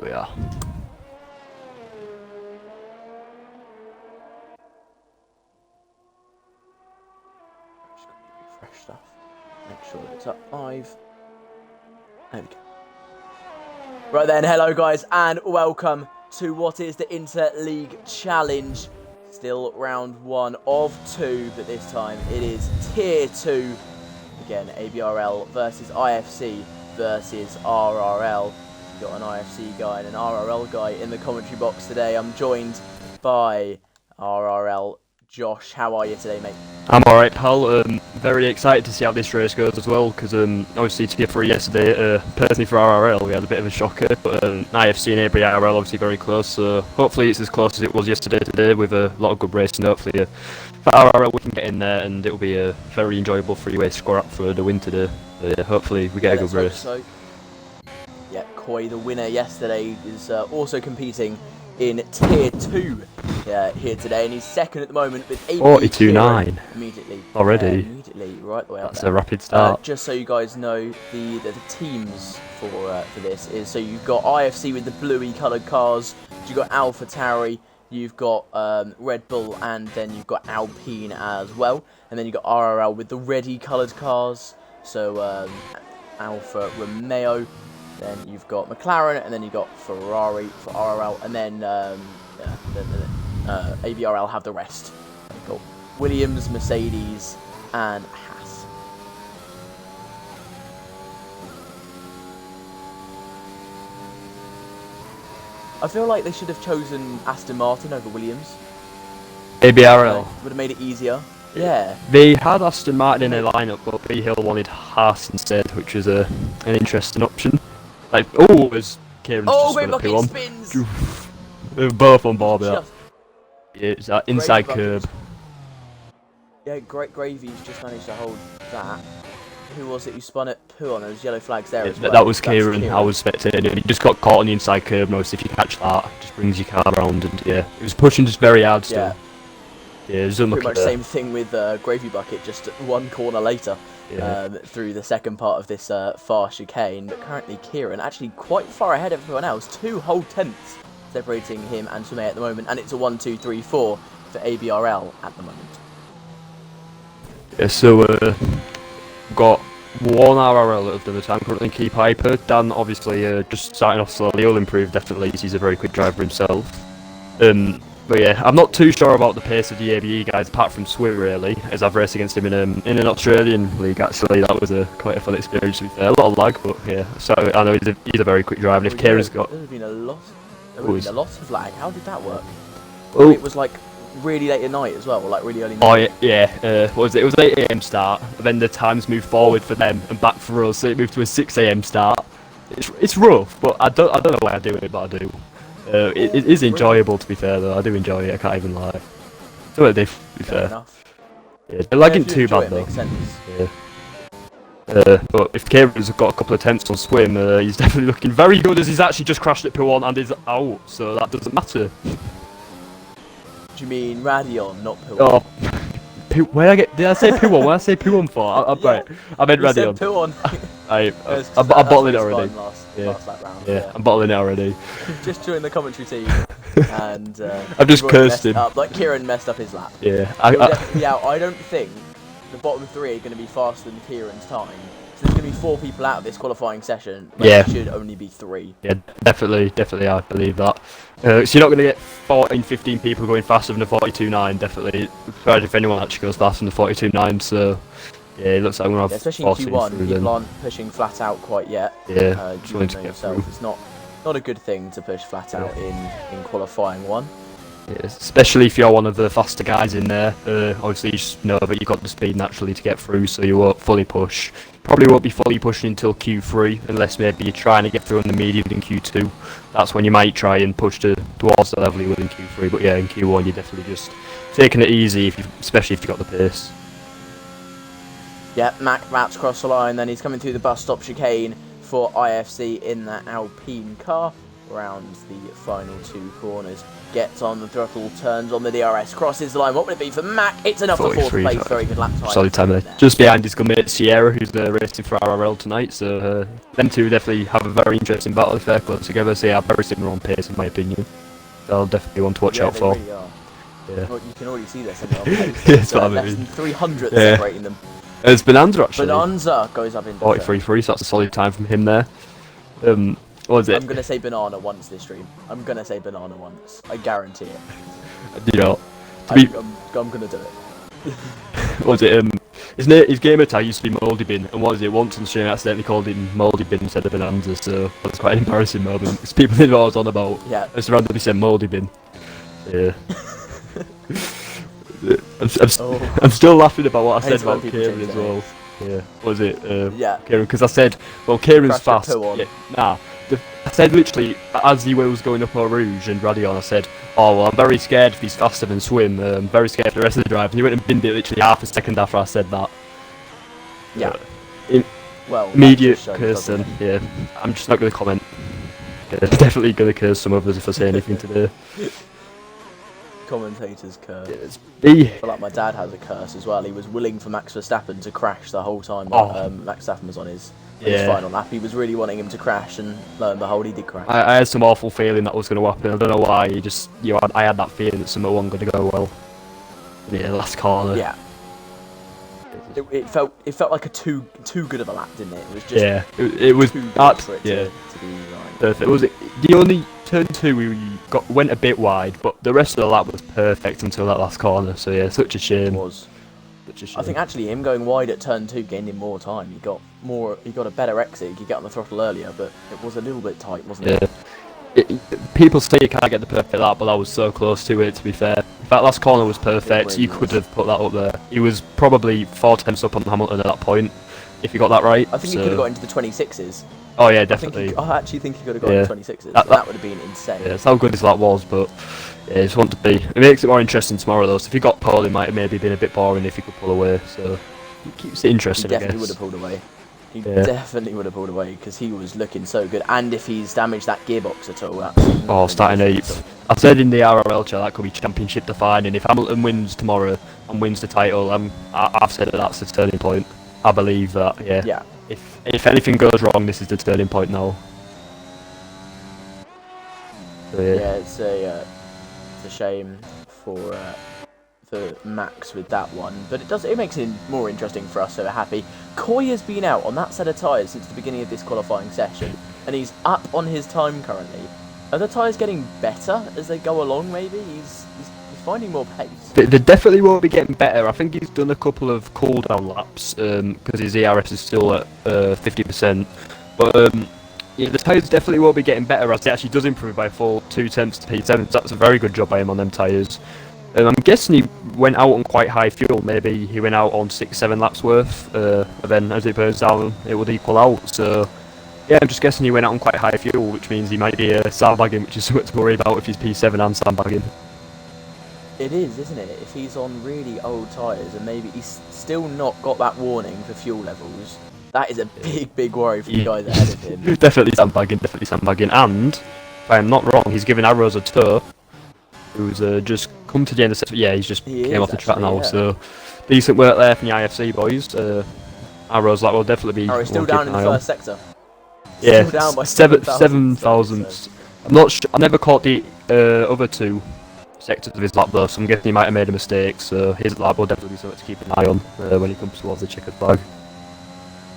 we are. Refresh stuff. Make sure that it's up 5. There we go. Right then, hello guys, and welcome to what is the Inter-League Challenge. Still round 1 of 2, but this time it is Tier 2. Again, ABRL versus IFC versus RRL. Got an IFC guy and an RRL guy in the commentary box today. I'm joined by RRL Josh. How are you today, mate? I'm alright, pal. Very excited to see how this race goes as well, because obviously Tier 3 yesterday, personally for RRL, we had a bit of a shocker, but IFC and ABRL obviously very close, so hopefully it's as close as it was yesterday today with a lot of good racing. Hopefully for RRL we can get in there and it'll be a very enjoyable three-way score up for the win today. Hopefully we get a good race. So. Yeah, Koi, the winner yesterday, is also competing in Tier 2 here today, and he's second at the moment with 42.9 immediately. Already. Immediately, right the way up That's there. a rapid start. Just so you guys know, the teams for this is, so you've got IFC with the bluey coloured cars, you've got AlphaTauri, you've got Red Bull, and then you've got Alpine as well, and then you've got RRL with the reddy coloured cars, so Alfa Romeo. Then you've got McLaren, and then you've got Ferrari for RRL, and then ABRL have the rest. You've got Williams, Mercedes, and Haas. I feel like they should have chosen Aston Martin over Williams. ABRL. Would have made it easier. Yeah. They had Aston Martin in their lineup, but B Hill wanted Haas instead, which was an interesting option. Like, as Kieran's just great spun a block, P1. it spins! They were both on board with that. Yeah, it's that inside Great curb. Yeah, Great Gravy's just managed to hold that. Who was it who spun it? Poo on those yellow flags there as well. That was Kieran. I was spectating. He just got caught on the inside curb. Notice if you catch that, it just brings your car around, and yeah, it was pushing just very hard still. Yeah, it was unlucky. Pretty much same thing with Gravy Bucket, just one corner later. Through the second part of this far chicane, but currently Kieran actually quite far ahead of everyone else, 2 whole tenths separating him and Tomei at the moment, and it's a 1, 2, 3, 4 for ABRL at the moment. Yeah, so got one RRL that have done the time currently, Keep Hyper. Dan obviously just starting off slowly, he'll improve definitely, he's a very quick driver himself. But yeah, I'm not too sure about the pace of the ABE guys, apart from Swim really, as I've raced against him in an Australian league actually. That was quite a fun experience to be fair. A lot of lag, but yeah, so I know he's a very quick driver, and if Kieran's got... There would have been a lot of lag. How did that work? Oh. It was like really late at night as well, or like really early night. Oh yeah, what was it? It was 8 AM start, but then the times moved forward for them and back for us, so it moved to a 6 AM start. It's rough, but I don't know why I do it, but I do. It is enjoyable to be fair though, I do enjoy it, I can't even lie. So it did, to be fair. Enough. Yeah, they're lagging too bad though. Makes sense. Yeah. But if Kieran's got a couple of tenths on Swim, he's definitely looking very good as he's actually just crashed at P1 and is out, so that doesn't matter. Do you mean Radion, not P1? Oh, did I say P1? When I say P1 for? Right, I meant Radion. P1. I'm bottling it already. Last lap round, yeah, I'm bottling it already. Just joined the commentary team, and I've just cursed him. Like Kieran messed up his lap. Yeah, He'll definitely be out. I don't think the bottom 3 are going to be faster than Kieran's time. So there's going to be 4 people out of this qualifying session. There should only be 3. Yeah, definitely, I believe that. So you're not going to get 14, 15 people going faster than the 42.9, definitely. Surprised if anyone actually goes faster than the 42.9, so yeah, it looks like we're going to have especially in Q1, people aren't pushing flat out quite yet. Yeah, just wanting to get through. It's not a good thing to push flat out in qualifying 1. Yeah, especially if you're one of the faster guys in there. Obviously, you just know that you've got the speed naturally to get through, so you won't fully push. Probably won't be fully pushing until Q3, unless maybe you're trying to get through on the medium in Q2. That's when you might try and push towards the level you will in Q3. But yeah, in Q1 you're definitely just taking it easy, especially if you've got the pace. Yeah, Mac wraps across the line, then he's coming through the bus stop chicane for IFC in that Alpine car. round the final 2 corners. Gets on the throttle, turns on the DRS, crosses the line. What would it be for Mac? It's enough for 4th place. Very good lap time. Solid time there. Just behind his good mate Sierra, who's racing for RRL tonight. So them two definitely have a very interesting battle if they're close together. So they are very similar on pace, in my opinion. They'll definitely want to watch out for. Really are. Yeah. Well, you can already see this in the pace. That's what I less mean. than 300 separating them. It's Bonanza actually. Bonanza goes up into 43.3, so that's a solid time from him there. What was it? I'm gonna say banana once this stream. I'm gonna say banana once. I guarantee it. You know, I'm gonna do it. what was it? His gamer tag used to be Mouldy Bin, and what was it? Once on stream, I accidentally called him Mouldy Bin instead of Bonanza, so that's quite an embarrassing moment. Because people didn't know what I was on about. Yeah. I just randomly said Mouldy Bin. Yeah. I'm still laughing about what I said about Kieran as well. Yeah. What was it? Yeah. Kieran, because I said, well, Kieran's Crash fast. the poo on. Yeah, nah. I said literally, as he was going up Eau Rouge and Radion, I said, oh, well, I'm very scared if he's faster than Swim. I'm very scared for the rest of the drive. And he went and binned it literally half a second after I said that. Yeah. Well, Immediate curse then, yeah. I'm just not going to comment. Yeah, definitely going to curse some others if I say anything today. Commentator's curse. Yeah, I feel like my dad has a curse as well. He was willing for Max Verstappen to crash the whole time Max Verstappen was on his final lap. He was really wanting him to crash, and lo and behold, he did crash. I had some awful feeling that was going to happen. I don't know why. I had that feeling that something wasn't going to go well. Yeah, last corner. Yeah. It felt like a too good of a lap, didn't it? It was just it was too good for it to be right. Perfect. It was the only turn 2 we went a bit wide, but the rest of the lap was perfect until that last corner. So yeah, such a shame. It was. Such a shame. I think actually him going wide at turn 2 gained him more time. He got a better exit. He could get on the throttle earlier, but it was a little bit tight, wasn't it? People say you can't get the perfect lap, but I was so close to it, to be fair. That last corner was perfect. Really You could have put that up there. He was probably 4 tenths up on Hamilton at that point, if you got that right. I think he could have got into the 26s. Oh yeah, definitely. I actually think he could have got into 26s. That would have been insane. Yeah, that's how good his lap was, but yeah, just want to be. It makes it more interesting tomorrow though. So if he got pole, it might have maybe been a bit boring if he could pull away. So it keeps it interesting. He definitely would have pulled away. He definitely would have pulled away because he was looking so good. And if he's damaged that gearbox at all, starting 8th. I said in the RRL chat that could be championship defining. If Hamilton wins tomorrow and wins the title, I've said that that's the turning point. I believe that. Yeah. Yeah. If anything goes wrong, this is the turning point now. So, yeah, it's a shame for Max with that one, but it makes it more interesting for us, so we're happy. Coy has been out on that set of tyres since the beginning of this qualifying session, and he's up on his time currently. Are the tyres getting better as they go along, maybe? He's finding more pace. They definitely won't be getting better. I think he's done a couple of cool-down laps, because his ERS is still at 50%. But the tyres definitely won't be getting better as he actually does improve by a full 2 tenths to P7, so that's a very good job by him on them tyres. I'm guessing he went out on quite high fuel. Maybe he went out on 6-7 laps worth, and then as it burns down, it would equal out. So, yeah, I'm just guessing he went out on quite high fuel, which means he might be sandbagging, which is something to worry about if he's P7 and sandbagging. It is, isn't it? If he's on really old tyres and maybe he's still not got that warning for fuel levels, that is a big worry for the guys ahead of him. Definitely sandbagging. And, if I'm not wrong, he's giving Arrows a tow. Who's just come to the end of the set. Yeah, he came off the track now, so decent work there from the IFC boys. Arrows that will definitely be. Still down in the first sector. Yeah, still down by 7,000. I'm not sure. I never caught the other 2 sectors of his lap though, so I'm guessing he might have made a mistake. So his lap will definitely be something to keep an eye on when he comes towards the checkered flag.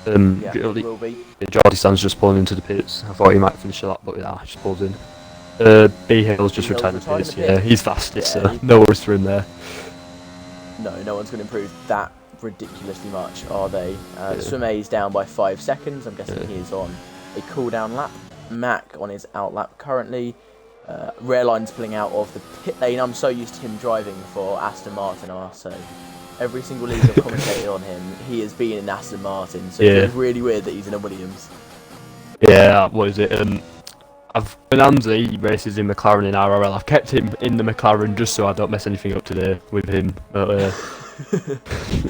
Will be. Jordy Sands just pulling into the pits. I thought he might finish the lap, but yeah, just pulls in. B Hill's just retired the pits. Yeah, he's fastest, so no worries for him there. No one's going to improve that ridiculously much, are they? Swim A's down by 5 seconds. I'm guessing he is on a cool-down lap. Mac on his out lap currently. Rareline pulling out of the pit lane. I'm so used to him driving for Aston Martin, I must say. Every single league I've commentated on him, he has been in Aston Martin, so it's really weird that he's in a Williams. Yeah, what is it? Bonanza, he races in McLaren in RRL. I've kept him in the McLaren just so I don't mess anything up today with him. But,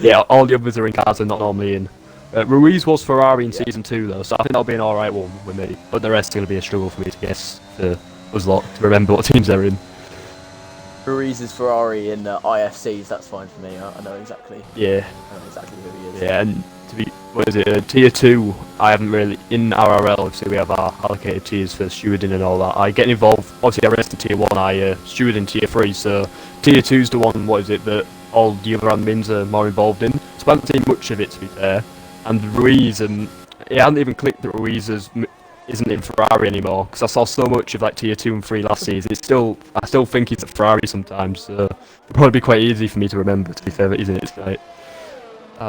yeah, all the others are in cars they're not normally in. Ruiz was Ferrari in Yeah. Season 2 though, so I think that'll be an alright one with me. But the rest is going to be a struggle for me to guess, for us lot, to remember what teams they're in. Ruiz is Ferrari in IFCs. That's fine for me. I know exactly. Yeah. I know exactly who he is. Yeah, and to be, what is it, Tier 2, I haven't really, in RRL, obviously we have our allocated tiers for stewarding and all that. I get involved, obviously I raced in Tier 1, I steward in Tier 3, so Tier 2's the one, what is it, that all the other admins are more involved in. So I haven't seen much of it, to be fair. And Ruiz, it hadn't even clicked that Ruiz isn't in Ferrari anymore, because I saw so much of like Tier 2 and 3 last season. I still think he's at Ferrari sometimes, so it'll probably be quite easy for me to remember, to be fair, but isn't it tonight?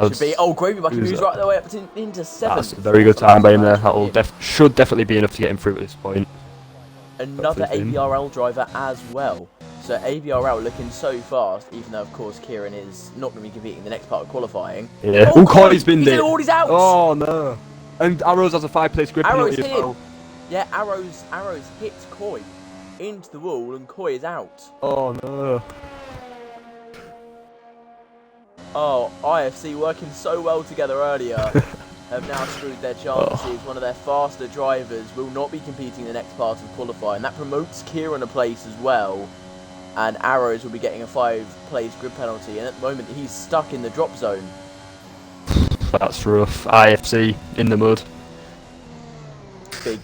Should be. Oh, Gravy Bucket moves right the way up into 7th. That's a very good time by him there. That'll should definitely be enough to get him through at this point. Another ABRL driver as well. So ABRL looking so fast, even though of course Kieran is not going to be competing the next part of qualifying. Yeah. Oh, Coy's been there. He's out. Oh no. And Arrows has a 5-place grip Arrows penalty hit as well. him. Yeah, Arrows hit Coy into the wall, and Coy is out. Oh no. Oh, IFC working so well together earlier have now screwed their chances. One of their faster drivers will not be competing the next part of qualifying. That promotes Kieran a place as well. And Arrows will be getting a 5-place grid penalty. And at the moment, he's stuck in the drop zone. That's rough. IFC in the mud.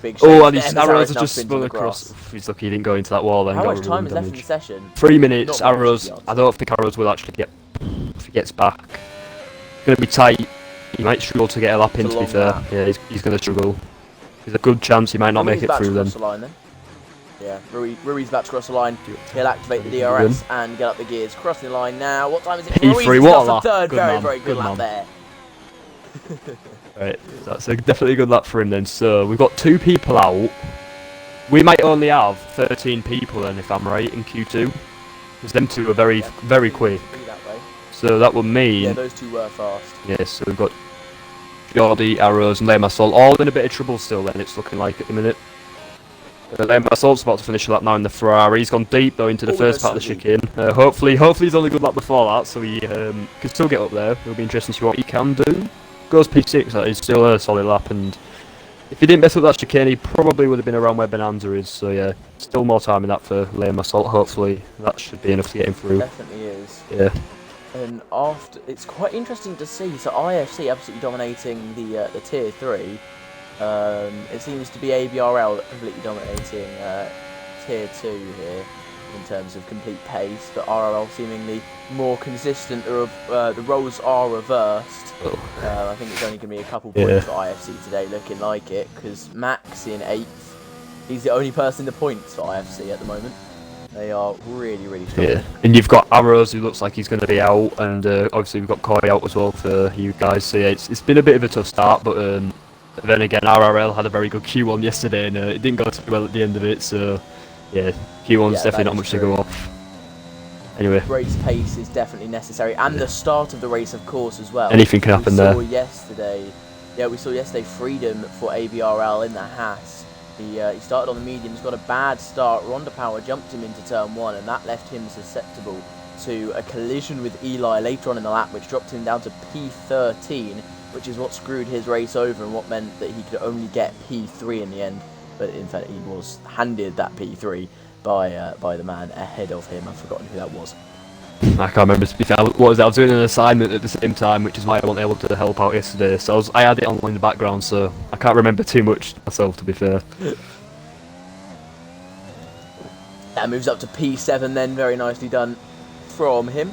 Big Oh, and his Arrows arrows are now just spins spun on the across. grass. He's lucky he didn't go into that wall then. How got much time is left in the damage. session? 3 minutes. Not much, Arrows. to be honest. I don't think Arrows will actually get. If he gets back, it's going to be tight. He might struggle to get a lap in. To be fair, yeah, he's going to struggle. There's a good chance he might not make it through then. Yeah, Rui's about to cross the line. He'll activate the DRS and get up the gears. Crossing the line now. What time is it? P3, what a lap. Third, Good very, man. very good lap there. Right, that's definitely a good lap for him then. So we've got 2 people out. We might only have 13 people then, if I'm right, in Q2. Because them 2 are very quick. So that would mean... Yeah, those 2 were fast. Yeah, so we've got Jordi, Arrows and Lemassol all in a bit of trouble still then, it's looking like at the minute. Lemassol's about to finish a lap now in the Ferrari. He's gone deep though into the first part of the chicane. Hopefully he's only a good lap before that, so he can still get up there. It'll be interesting to see what he can do. Goes P6, that is still a solid lap, and if he didn't mess up that chicane, he probably would have been around where Bonanza is. So yeah, still more time in that for Lemassol. Hopefully that should be enough to get him through. Definitely is. Yeah. And after, it's quite interesting to see. So IFC absolutely dominating the tier 3. It seems to be ABRL completely dominating tier 2 here in terms of complete pace, but RRL seemingly more consistent. The roles are reversed. I think it's only going to be a couple points for IFC today, looking like it, because Max in 8th. He's the only person in the points for IFC at the moment. They are really strong. Yeah, and you've got Arrows who looks like he's going to be out, and obviously we've got Coy out as well for you guys. So yeah, it's been a bit of a tough start, but then again RRL had a very good Q1 yesterday, and it didn't go too well at the end of it. So yeah, Q1's definitely not much to go off. Anyway, race pace is definitely necessary, and the start of the race, of course, as well. Anything can happen there. We saw yesterday freedom for ABRL in the Haas. He started on the mediums, got a bad start. Ronda Power jumped him into turn 1, and that left him susceptible to a collision with Eli later on in the lap, which dropped him down to P13, which is what screwed his race over and what meant that he could only get P3 in the end. But in fact, he was handed that P3 by the man ahead of him. I've forgotten who that was. I can't remember, to be fair. What was it? I was doing an assignment at the same time, which is why I wasn't able to help out yesterday. So I had it on in the background, so I can't remember too much myself, to be fair. That moves up to P7 then, very nicely done from him.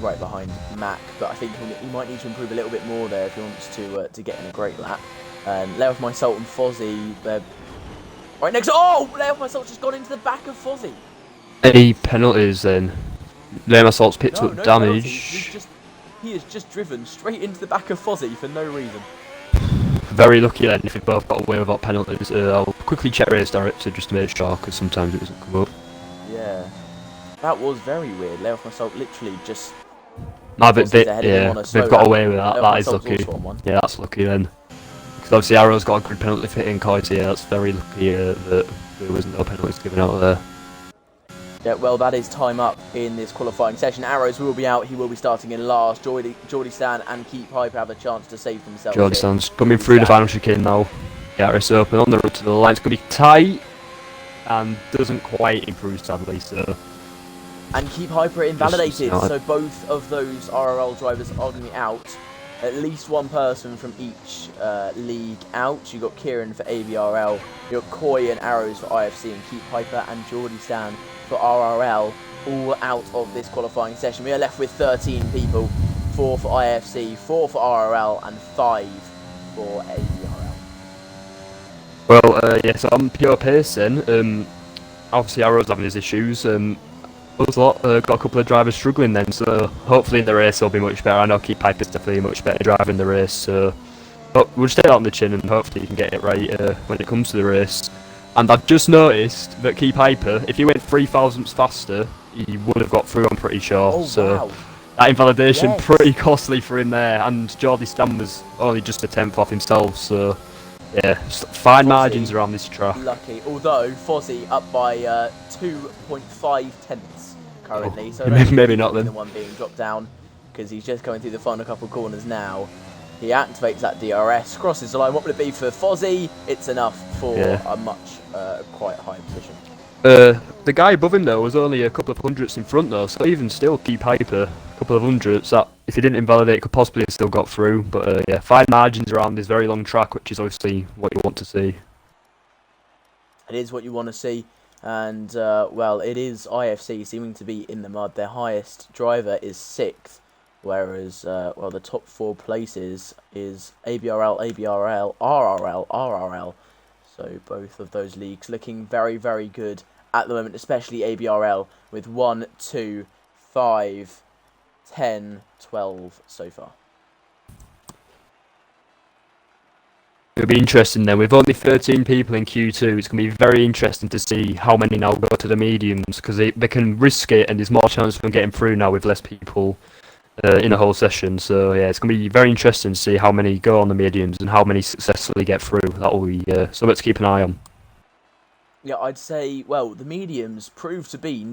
Right behind Mac, but I think he might need to improve a little bit more there if he wants to get in a great lap. And Lay Off My Salt and Fozzie, they're right next. Oh! Lay Off My Salt's just gone into the back of Fozzie. Any penalties then? Lay My Salt's picked up damage. He has just driven straight into the back of Fozzie for no reason. Very lucky then if we both got away without penalties. I'll quickly check race director just to make sure, because sometimes it doesn't come up. Yeah. That was very weird. Lay Off My Salt literally just... No, but they've got away with that. That is lucky. Yeah, that's lucky then. Because obviously Arrow's got a good penalty for hitting Coy, so yeah, that's very lucky that there was no penalties given out there. Yeah, well, that is time up in this qualifying session. Arrows will be out. He will be starting in last. Geordie Stan and Keep Piper have a chance to save themselves. Geordie Stan's coming through the final chicane now. Yeah, it's open on the road to the line. It's going to be tight and doesn't quite improve, sadly. So. And Keep Piper invalidated. So both of those RRL drivers are going to be out. At least one person from each league out. You got Kieran for ABRL, you got Coy and Arrows for IFC, and Keep Piper and Geordie Stan for RRL, all out of this qualifying session. We are left with 13 people, 4 for IFC, 4 for RRL, and 5 for ABRL. Well, yeah, so on pure pace then, obviously Arrow's having his issues. Got a couple of drivers struggling then, so hopefully in the race they'll be much better. I know Keep Piper's definitely a much better driver in the race, so but we'll just take that on the chin and hopefully he can get it right when it comes to the race. And I've just noticed that Keep Piper, if he went 3 thousandths faster, he would have got through, I'm pretty sure. Oh, so wow. that invalidation, Yes. pretty costly for him there, and Geordie Stan was only just a 10th off himself, so yeah, fine margins around this track. Lucky, although Fozzie up by 2.5 tenths currently, so maybe not then. The one being dropped down because he's just going through the final couple corners now. He activates that DRS, crosses the line. What would it be for Fozzie? It's enough for a quite high position. The guy above him though was only a couple of hundredths in front though, so even still Keep Piper a couple of hundredths. That if he didn't invalidate, could possibly have still got through. But yeah, fine margins around this very long track, which is obviously what you want to see. It is what you want to see, and well, it is IFC seeming to be in the mud. Their highest driver is 6th, whereas well, the top 4 places is ABRL, ABRL, RRL, RRL. So both of those leagues looking very, very good at the moment, especially ABRL with 1, 2, 5, 10, 12 so far. It'll be interesting then. With only 13 people in Q2, it's going to be very interesting to see how many now go to the mediums, because they can risk it and there's more chance of them getting through now with less people in a whole session. So yeah, it's going to be very interesting to see how many go on the mediums and how many successfully get through. That will be something to keep an eye on. Yeah, I'd say, well, the mediums proved to be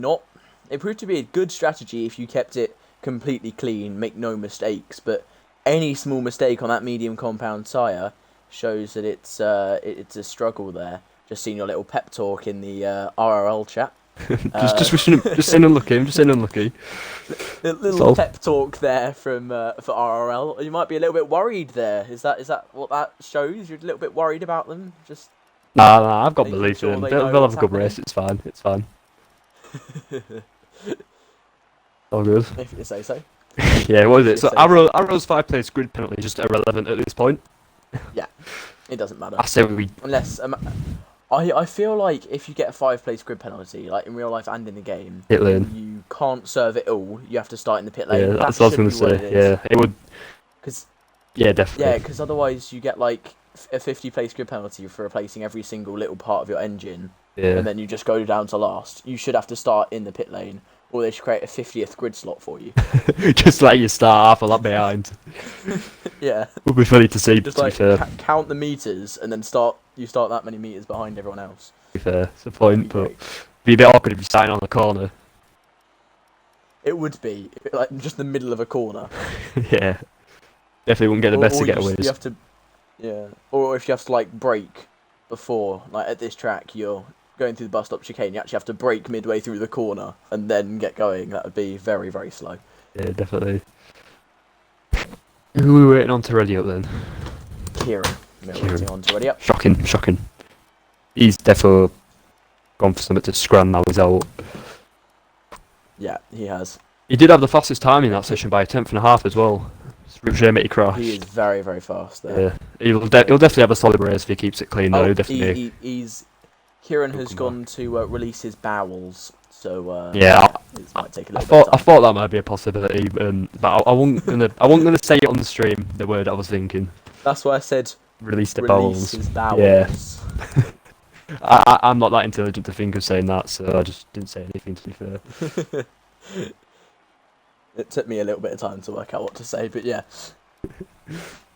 a good strategy if you kept it completely clean, make no mistakes, but any small mistake on that medium compound tyre shows that it's a struggle there. Just seen your little pep talk in the RRL chat. just saying unlucky. I'm just saying unlucky. Little pep talk there from for RRL. You might be a little bit worried there. Is that what that shows? You're a little bit worried about them. Just nah. I've got belief in them. They'll have a good race. It's fine. All good. If you say so. Yeah, what is it? So Arrow's 5-place grid penalty is just irrelevant at this point. Yeah, it doesn't matter. I say we unless I feel like if you get a 5-place grid penalty, like in real life and in the game, pit lane, you can't serve it all. You have to start in the pit lane. Yeah, that's what I was going to say. Yeah, it would. Yeah, definitely. Yeah, because otherwise you get like a 50-place grid penalty for replacing every single little part of your engine. Yeah. And then you just go down to last. You should have to start in the pit lane, or they should create a 50th grid slot for you. Just let you start half a lap behind. Yeah. Would be funny to see. Just to like be fair. Count the meters and then start that many meters behind everyone else. To be fair, it's a point, but it'd be a bit awkward if you're starting on the corner. It would be like just the middle of a corner. Yeah. Definitely wouldn't get the best of getaways. You have to, yeah. Or if you have to like brake before, like at this track, you're going through the bus stop chicane, you actually have to brake midway through the corner and then get going. That would be very, very slow. Yeah, definitely. Who are we waiting on to ready up then? Kieran. Waiting on to ready up. Shocking. He's definitely gone for something to scram now. He's out. Yeah, he has. He did have the fastest time in that session by a 10.5 as well. Shame he crashed. He is very, very fast there. Yeah, he'll definitely have a solid race if he keeps it clean though. Definitely. Kieran has gone to release his bowels, so yeah, it might take a little bit of time. I thought that might be a possibility, but I wasn't gonna say it on the stream. The word I was thinking. That's why I said release the bowels. His bowels. Yeah. I'm not that intelligent to think of saying that, so I just didn't say anything, to be fair. It took me a little bit of time to work out what to say, but yeah.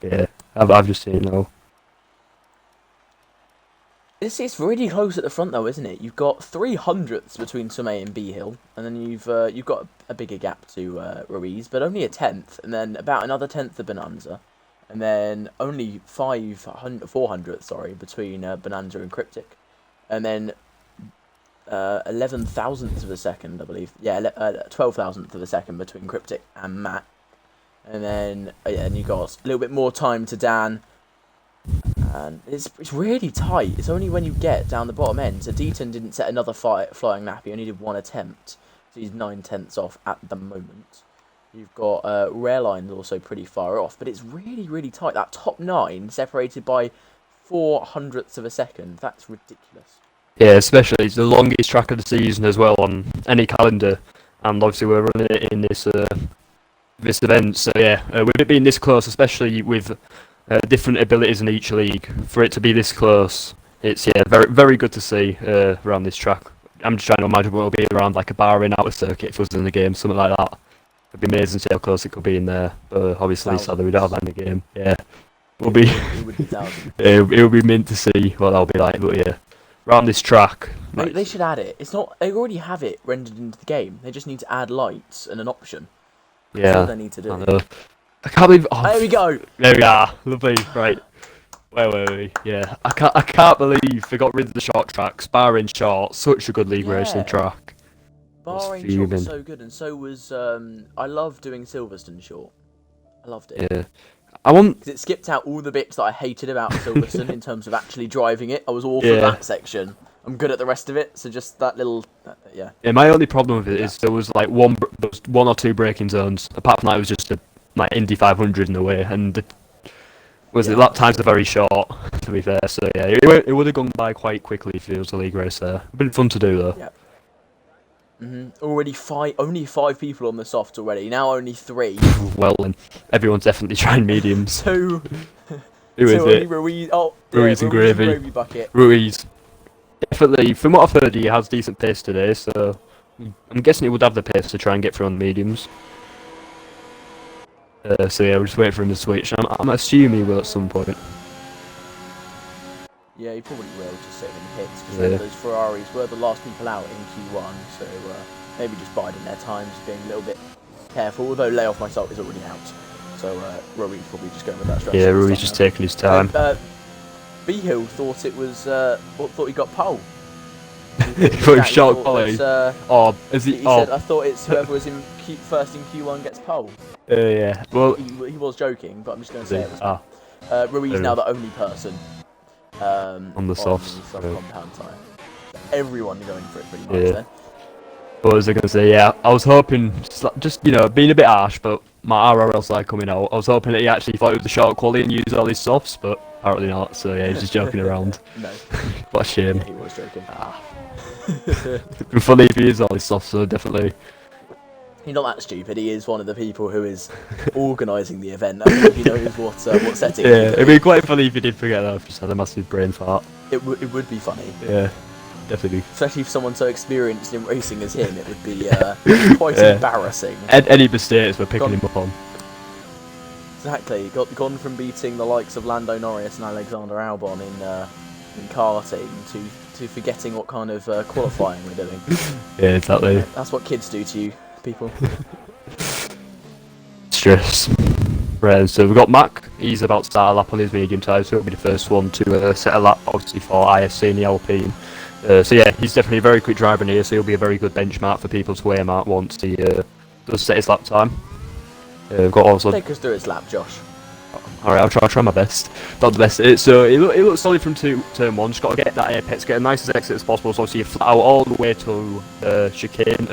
Yeah, I've just seen it now. It's really close at the front though, isn't it? You've got 300ths between Tomei and B Hill, and then you've got a bigger gap to Ruiz, but only a tenth, and then about another tenth of Bonanza, and then only 400th, sorry, between Bonanza and Cryptic, and then 11 thousandths of a second, I believe. Yeah, 12 thousandths of a second between Cryptic and Matt, and then and you got a little bit more time to Dan. And it's really tight. It's only when you get down the bottom end. So Deaton didn't set another flying nap. He only did one attempt. So he's 9/10 off at the moment. You've got Rareline also pretty far off. But it's really, really tight. That top 9 separated by 400ths of a second. That's ridiculous. Yeah, especially it's the longest track of the season as well on any calendar. And obviously we're running it in this event. So yeah, with it being this close, especially with different abilities in each league, for it to be this close, it's very very good to see around this track. I'm just trying to imagine what it'll be around like a Bahrain outer circuit if it was in the game, something like that. It'd be amazing to see how close it could be in there. But obviously, sadly, we don't have that in the game. Yeah, it would be it would be mint to see what that'll be like. But yeah, around this track, they should add it. It's not. They already have it rendered into the game. They just need to add lights and an option. That's all they need to do. I know. I can't believe. Oh, there we go. There we are. Lovely. Right. Where were we? Yeah. I can't believe they got rid of the short tracks. Bahrain short, such a good league racing track. Bahrain short was so good, and so was I love doing Silverstone short. I loved it. Yeah. Because it skipped out all the bits that I hated about Silverstone in terms of actually driving it. I was awful at that section. I'm good at the rest of it, so just that little, yeah. Yeah, my only problem with it is there was like one or two braking zones. Apart from that, it was just a Indy 500 in a way, and the lap times are very short, to be fair. So yeah, it would have gone by quite quickly if it was a league race there. It'd been fun to do though. Yeah. Only 5 people on the soft already. Now only 3. Well, then everyone's definitely trying mediums. Who is it? Ruiz. Ruiz and Gravy. Bucket. Ruiz. Definitely, from what I've heard, he has decent pace today, so I'm guessing he would have the pace to try and get through on the mediums. So yeah, we'll just wait for him to switch. I'm assuming he will at some point. Yeah, he probably will, just sitting in the pits, because those Ferraris were the last people out in Q1, so maybe just biding their time, just being a little bit careful, although Lay Off My Salt is already out, so Ruiz probably just going with that strategy. Yeah, Ruiz just taking his time. B-Hill thought it was, thought he got pole. He thought he was short quality. He said, I thought it's whoever was in first in Q1 gets pole. Yeah, well... He was joking, but I'm just going to say it was Ruiz now the only person on the softs. Compound tyre. Everyone going for it pretty much then. What was I going to say? Yeah, I was hoping, just being a bit harsh, but my RRL side coming out, I was hoping that he actually thought it was the short quality and used all his softs, but apparently not, so yeah, he's just joking around. No. What a shame. Yeah, he was joking. It'd be funny if he used all his softs, so definitely. He's not that stupid, he is one of the people who is organising the event. I think he knows what setting. Yeah, it'd be quite funny if he did forget that, if just had a massive brain fart. It would be funny. Yeah. Definitely. Especially if someone so experienced in racing as him, it would be quite embarrassing. Any mistakes we're picking him up on. Exactly. Gone from beating the likes of Lando Norris and Alexander Albon in karting to forgetting what kind of qualifying we're doing. Yeah, exactly. That's what kids do to you, people. Stress. Right, so we've got Mac. He's about to start a lap on his medium tyres, so he'll be the first one to set a lap, obviously, for IFC in the Alpine. So yeah, he's definitely a very quick driver in here, so he'll be a very good benchmark for people to aim at once he does set his lap time. We've got also... Take us through his lap, Josh. Alright, I'll try my best. Not the best. So it looks solid from turn 1, just got to get that apex, get a nice exit as possible, so obviously you flat out all the way to chicane.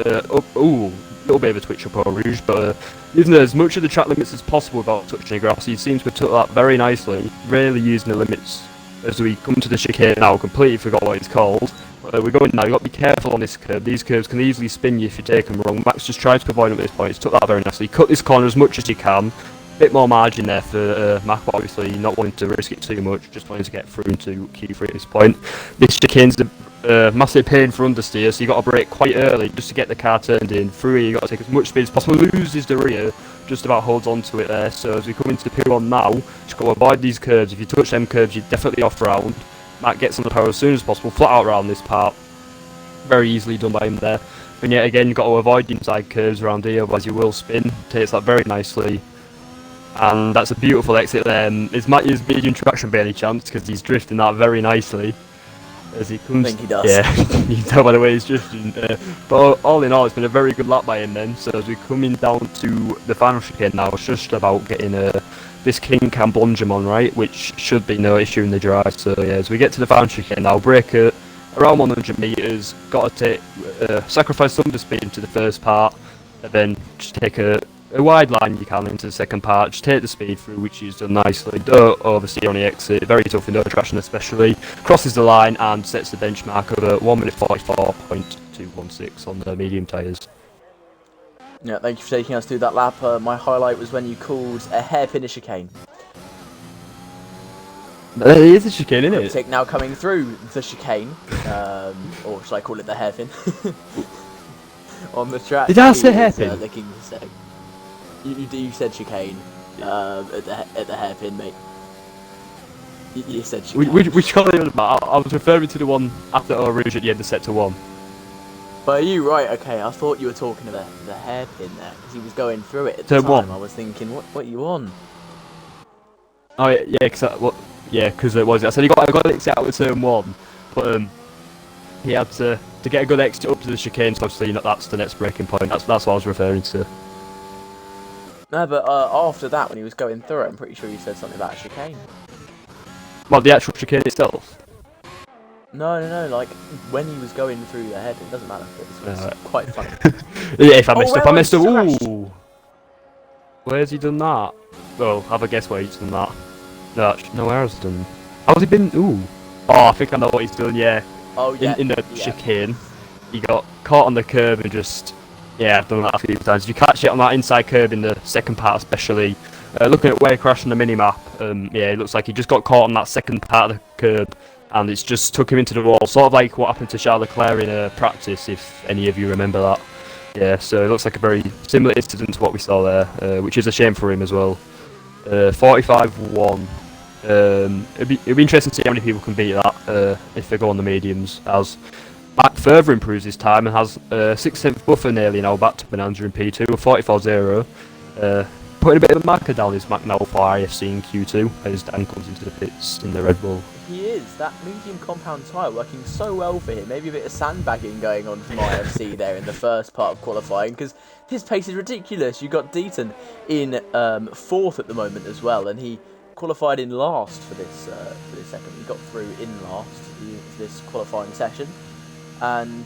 Little bit of a twitch up Eau Rouge, but using as much of the track limits as possible without touching the grass. He seems to have took that very nicely, really using the limits. As we come to the chicane now, completely forgot what it's called. We're going now, you've got to be careful on this curve. These curves can easily spin you if you take them wrong. Max just tried to avoid them at this point. He's took that very nicely. Cut this corner as much as you can. Bit more margin there for Mac, obviously not wanting to risk it too much, just wanting to get through into Q3 at this point. This chicane's a massive pain for understeer, so you've got to brake quite early just to get the car turned in. Through here, you've got to take as much speed as possible. Loses the rear, just about holds on to it there. So as we come into P1 now, just got to avoid these curves. If you touch them curves, you're definitely off round. Matt gets on the power as soon as possible, flat out around this part. Very easily done by him there. And yet again, you've got to avoid the inside curves around here, otherwise you will spin. Takes that very nicely. And that's a beautiful exit there. Is Matt using medium traction by any chance? Because he's drifting that very nicely. As he comes, I think he does. Yeah, you can tell by the way he's drifting. But all in all, it's been a very good lap by him then. So as we're coming down to the final chicane now, it's just about getting this King Cam Belgium on right, which should be no issue in the drive. So yeah, as we get to the final chicane now, brake at around 100 meters. Got to take sacrifice some of the speed into the first part, and then just take a wide line you can into the second part. Just take the speed through, which he's done nicely. Don't oversteer on the exit. Very tough in no traction, especially. Crosses the line and sets the benchmark of 1 minute 44.216 on the medium tyres. Yeah, thank you for taking us through that lap. My highlight was when you called a hairpin a chicane. It is a chicane, isn't it? Tick now coming through the chicane, or should I call it the hairpin? On the track. Did I say hairpin? Licking the seg. You said chicane at the hairpin, mate. You said chicane. Which colour are you about? I was referring to the one after Eau Rouge at the end of sector 1. But are you right? Okay, I thought you were talking about the hairpin there, because he was going through it at the Turn time. one. I was thinking, what are you on? Oh yeah, because it was. I said I got to exit out with turn 1, but he had to get a good exit up to the chicane. So obviously, that's the next breaking point. That's what I was referring to. No, but after that, when he was going through it, I'm pretty sure you said something about a chicane. Well, the actual chicane itself. No, like when he was going through the head, it doesn't matter. It was quite funny. Yeah, if I messed up, I well, messed up. crashed. Ooh. Where's he done that? Well, have a guess where he's done that. No, where has he done? How's he been? Ooh. Oh, I think I know what he's done, yeah. Oh, yeah. In the chicane, he got caught on the curb and just... Yeah, I've done that a few times. If you catch it on that inside curb in the second part especially, looking at where he crashed on the mini-map, yeah, it looks like he just got caught on that second part of the curb, and it's just took him into the wall, sort of like what happened to Charles Leclerc in practice, if any of you remember that. Yeah, so it looks like a very similar incident to what we saw there, which is a shame for him as well. 45-1. It'd be interesting to see how many people can beat that if they go on the mediums, as Mac further improves his time and has 6/7 buffer nearly now back to Bonanza in P2 with 44.0. Putting a bit of a marker down his Mac now for IFC in Q2 as Dan comes into the pits in the Red Bull. He is. That medium compound tyre working so well for him. Maybe a bit of sandbagging going on from IFC there in the first part of qualifying, because his pace is ridiculous. You got Deaton in 4th at the moment as well, and he qualified in last for this second. He got through in last for this qualifying session. And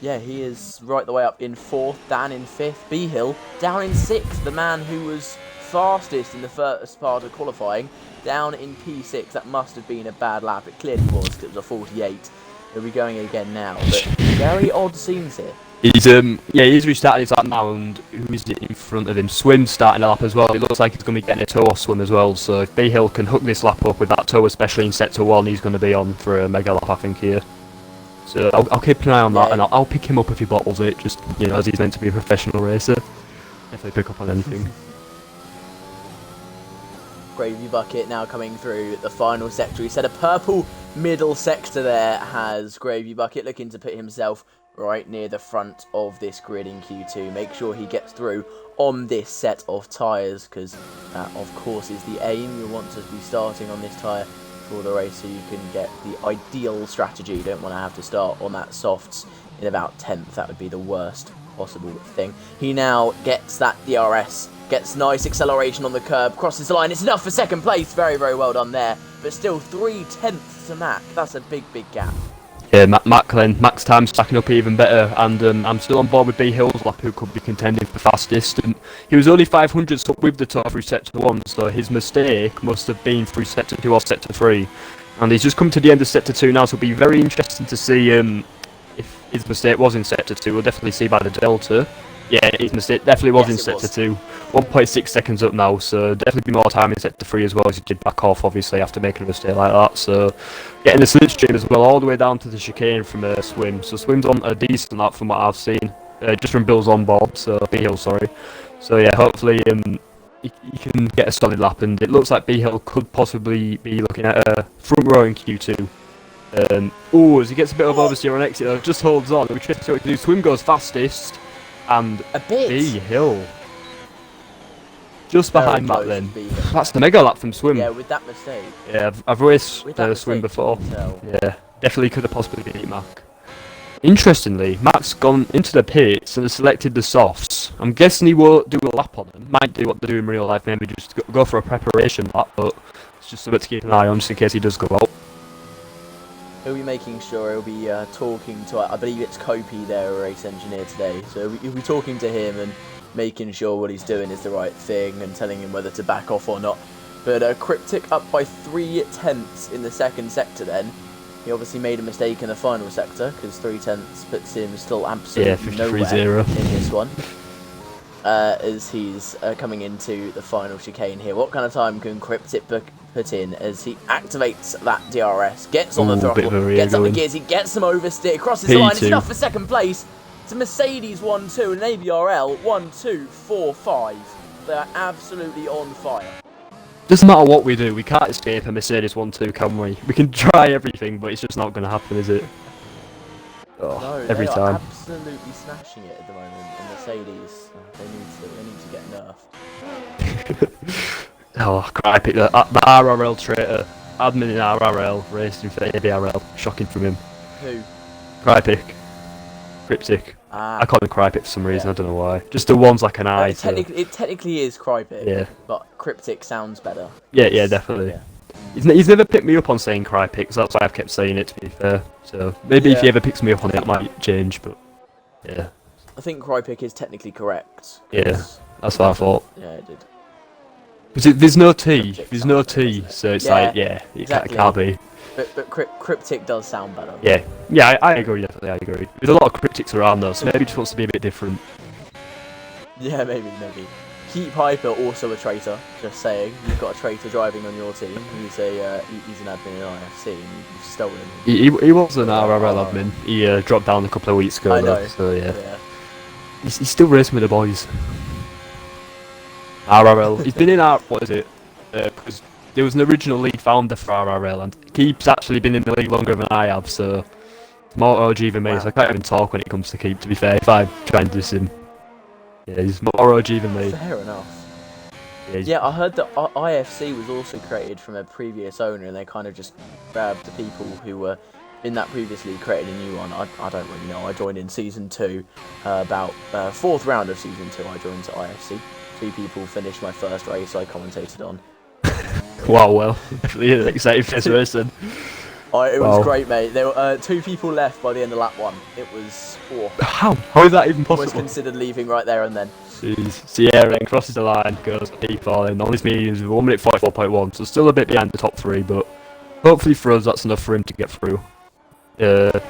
yeah, he is right the way up in 4th, Dan in 5th, B Hill down in 6th, the man who was fastest in the first part of qualifying, down in P6. That must have been a bad lap. It clearly was, because it was a 48. He'll be going again now, but very odd scenes here. He's restarted his lap now, and who is it in front of him? Swim's starting a lap as well. It looks like he's going to be getting a toe off Swim as well, so if B Hill can hook this lap up with that toe, especially in sector 1, he's going to be on for a mega lap, I think, here. So I'll keep an eye on that, and I'll pick him up if he bottles it, just, as he's meant to be a professional racer. If they pick up on anything. Gravy Bucket now coming through the final sector. He said a purple middle sector there has Gravy Bucket looking to put himself right near the front of this grid in Q2. Make sure he gets through on this set of tyres, because that, of course, is the aim. You want to be starting on this tyre for the race so you can get the ideal strategy. You don't want to have to start on that softs in about 10th. That would be the worst possible thing. He now gets that DRS, gets nice acceleration on the curb, crosses the line. It's enough for second place. Very, very well done there. But still 3/10 to Mac. That's a big, big gap. Yeah, Mac's time stacking up even better, and I'm still on board with B Hill's lap, who could be contending for fastest. And he was only 500 up with the toe through sector 1, so his mistake must have been through sector 2 or sector 3. And he's just come to the end of sector 2 now, so it'll be very interesting to see if his mistake was in sector 2. We'll definitely see by the delta. Yeah, his mistake definitely was in sector 2. 1.6 seconds up now, so definitely be more time in sector 3 as well, as he did back off, obviously, after making a mistake like that. So getting the slipstream as well, all the way down to the chicane from Swim. So Swim's on a decent lap from what I've seen, just from Bill's on board, so B Hill, sorry. So yeah, hopefully he can get a solid lap, and it looks like B Hill could possibly be looking at a front row in Q2. As he gets a bit of oversteer on exit, though, just holds on. We try to see what he can do. Swim goes fastest, and A bit. B Hill. Just behind Very that close then. to B Hill. That's the mega lap from Swim. Yeah, with that mistake. Yeah, I've raced With that Swim mistake, before. you can tell. Yeah, definitely could have possibly beat Mac. Interestingly, Mac's gone into the pits and has selected the softs. I'm guessing he won't do a lap on them. Might do what they do in real life, maybe just go for a preparation lap, but it's just something to keep an eye on just in case he does go out. He'll be making sure he'll be talking to, I believe it's Kopi, their race engineer today. So he'll be talking to him and making sure what he's doing is the right thing and telling him whether to back off or not. But Cryptic up by 3/10 in the second sector then. He obviously made a mistake in the final sector because 3/10 puts him still absolutely nowhere in this one. As he's coming into the final chicane here. What kind of time can Cryptic put in as he activates that DRS, gets on the throttle, gets up the gears, he gets some oversteer, crosses the line, it's enough for second place. It's a Mercedes 1-2 and an ABRL 1-2-4-5. They are absolutely on fire. Doesn't matter what we do, we can't escape a Mercedes 1-2, can we? We can try everything, but it's just not going to happen, is it? Oh, No, every they time. are absolutely smashing it at the moment. And Mercedes, they need to get nerfed. Oh, crap, the RRL traitor, admin in RRL, racing for ABRL, shocking from him. Who? Crypic. Cryptic. I call him Crypic for some reason, I don't know why. Just the one's like an I. It technically is Crypic, yeah. but Cryptic sounds better. Yeah, definitely. Yeah. He's never picked me up on saying Crypic, so that's why I've kept saying it, to be fair. So maybe if he ever picks me up on it, it might change, but yeah. I think Crypic is technically correct. Yeah, that's what I thought. Yeah, it did. But there's no T, so it's exactly. it can't be. But Cryptic does sound better. Yeah, I agree, definitely, I agree. There's a lot of Cryptics around though, so maybe he just wants to be a bit different. Yeah, maybe. Keep Piper, also a traitor, just saying. You've got a traitor driving on your team. He's an admin in IFC and you've stolen him. He was an RRL admin. He dropped down a couple of weeks ago I know. though, so yeah. He's still racing with the boys. RRL. He's been in what is it? Because there was an original league founder for RRL, and Keep's actually been in the league longer than I have, so more OG than me, so I can't even talk when it comes to Keep, to be fair, if I try and diss him. Yeah, he's more OG than me. Fair enough. Yeah, I heard that IFC was also created from a previous owner, and they kind of just grabbed the people who were in that previous league, created a new one. I don't really know. I joined in Season 2, about 4th round of Season 2 I joined to IFC. 2 people finished my first race I commentated on. Wow, well, definitely an exciting first race then. It was great, mate. There were 2 people left by the end of lap 1. It was... How is that even possible? Was considered leaving right there and then. Jeez. Sierra then crosses the line, goes P4, and on his mediums with 1 minute 44.1, so still a bit behind the top 3, but hopefully for us that's enough for him to get through.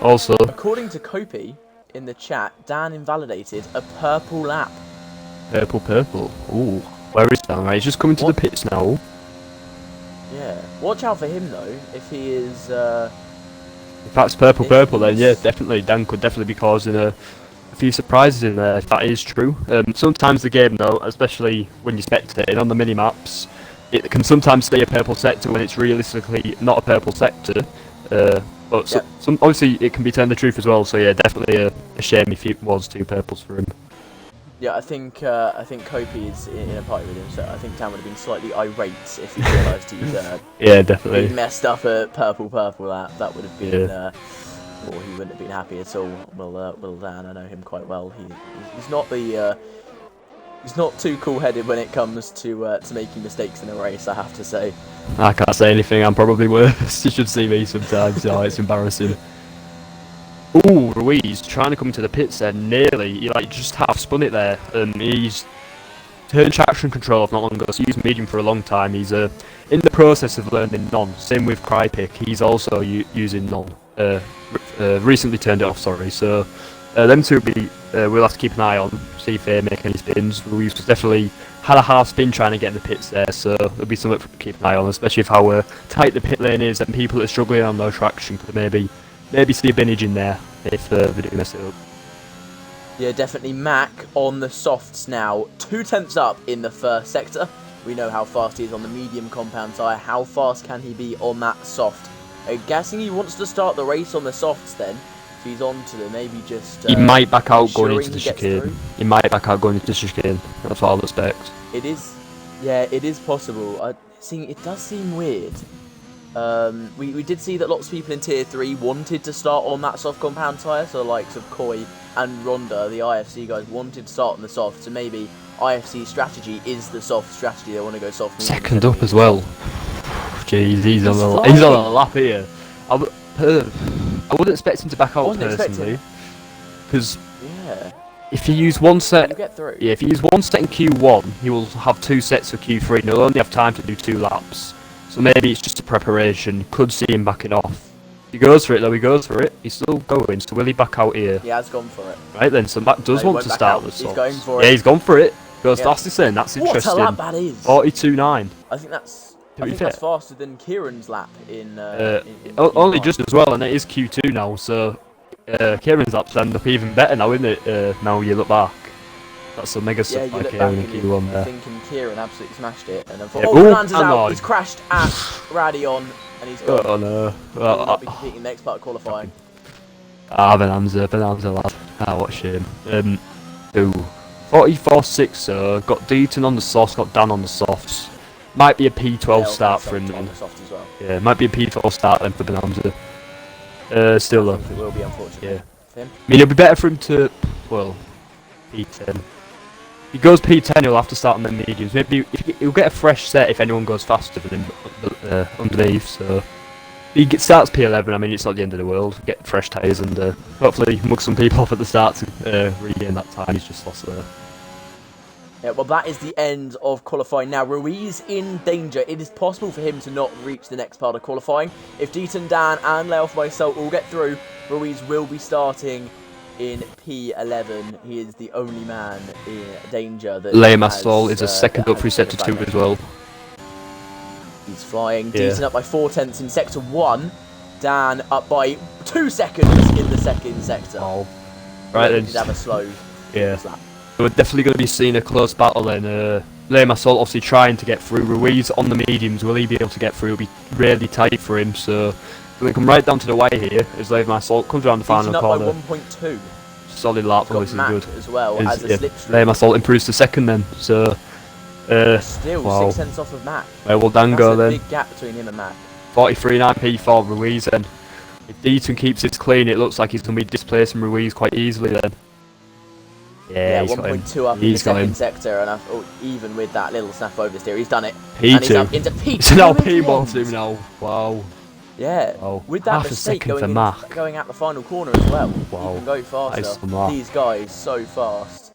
Also... According to Kopi, in the chat, Dan invalidated a purple lap. Purple. Ooh, where is Dan? Right, he's just coming to the pits now. Yeah. Watch out for him though, if he is... If that's purple, then yeah, definitely. Dan could definitely be causing a few surprises in there, if that is true. Sometimes the game though, especially when you're spectating on the mini-maps, it can sometimes stay a purple sector when it's realistically not a purple sector. But some obviously it can be turned the truth as well, so yeah, definitely a shame if it was 2 purples for him. Yeah, I think Kopi is in a party with him, so I think Dan would have been slightly irate if he realised he'd definitely. He'd messed up a purple lap. That would have been, or he wouldn't have been happy at all. Well, Dan, I know him quite well. He's not he's not too cool-headed when it comes to making mistakes in a race, I have to say. I can't say anything. I'm probably worse. You should see me sometimes. It's embarrassing. Ooh, Ruiz trying to come to the pits there, nearly. He just half spun it there. He's turned traction control off not long ago, so he's used medium for a long time. He's in the process of learning non. Same with Crypic, he's also using non. Recently turned it off, sorry. So them two we'll have to keep an eye on, see if they make any spins. Ruiz was definitely had a half spin trying to get in the pits there, so there'll be something to keep an eye on, especially with how tight the pit lane is and people that are struggling on no traction could maybe see a binage in there if they do mess it up. Yeah, definitely. Mac on the softs now. 2/10 up in the first sector. We know how fast he is on the medium compound tire. How fast can he be on that soft? I'm guessing he wants to start the race on the softs then. If he's on to them, maybe just... he might back out going ensuring into the he gets chicane. through. He might back out going into the chicane. That's what I'll expect. It is... Yeah, it is possible. It does seem weird. We did see that lots of people in Tier 3 wanted to start on that soft compound tyre, so the likes of Koi and Ronda, the IFC guys, wanted to start on the soft, so maybe IFC's strategy is the soft strategy. They want to go soft. Second up as well. Jeez, he's on a lap here. I wouldn't expect him to back out personally, because if you use one set, if you use one set in Q1, he will have 2 sets for Q3, and he'll only have time to do 2 laps. So maybe it's just a preparation. Could see him backing off. He goes for it though. He goes for it. He's still going. So will he back out here? He has gone for it. Right then. So Matt does want to start with He's going for it. Yeah, he's gone for it. Goes fastest in. That's interesting. What a lap that is. 42.9. I think that's faster than Kieran's lap in only just as well, and it is Q2 now. So Kieran's lap stand up even better now, isn't it? Now you look back. That's a mega stuff by Kieran in Q1 there. Thinking Kieran absolutely smashed it, and then Bonanza's out. He's crashed at Radion, and he's gone. Oh no! Well, he'll not be competing next part of qualifying. Bonanza lad. What a shame. 44.6. Got Deaton on the softs, got Dan on the softs. Might be a P12 start for him then. Yeah, might be a P12 start then for Bonanza. Still though. It will be, unfortunately. Yeah. I mean, it'll be better for him to, well, P10. If he goes P10, he'll have to start on the mediums. Maybe he'll get a fresh set if anyone goes faster than him underneath. So if he starts P11, I mean, it's not the end of the world. Get fresh tyres and hopefully mug some people off at the start to regain that time he's just lost there. Yeah, well, that is the end of qualifying. Now, Ruiz in danger. It is possible for him to not reach the next part of qualifying. If Deaton, Dan, and Layoff myself all get through, Ruiz will be starting in P11. He is the only man in danger. Lemasol is a second up through Sector 2 as well. He's flying. Yeah. Deaton up by 4/10 in Sector 1. Dan up by 2 seconds in the second sector. Oh. Right then. Have a slow lap. We're definitely going to be seeing a close battle then. Lemasol obviously trying to get through. Ruiz on the mediums. Will he be able to get through? It'll be really tight for him. So we're going to come right down to the wire here as Lemasol comes around the final corner. By 1.2. Solid lap, this is good. As well as a slipstream. Lemasol improves to second then. So still 6 tenths off of Mac. Where will Dan go then? Big gap between him and Mac. 43.9 P4 Ruiz then. If Deaton keeps it clean, it looks like he's going to be displacing Ruiz quite easily then. Yeah, 1.2 up in the second sector, and even with that little snap over steer, he's done it. P2. And he's up into P2. So now P1 to him now. Wow. Yeah. Wow. With that mistake going out the final corner as well. Wow. He can go faster. These guys so fast.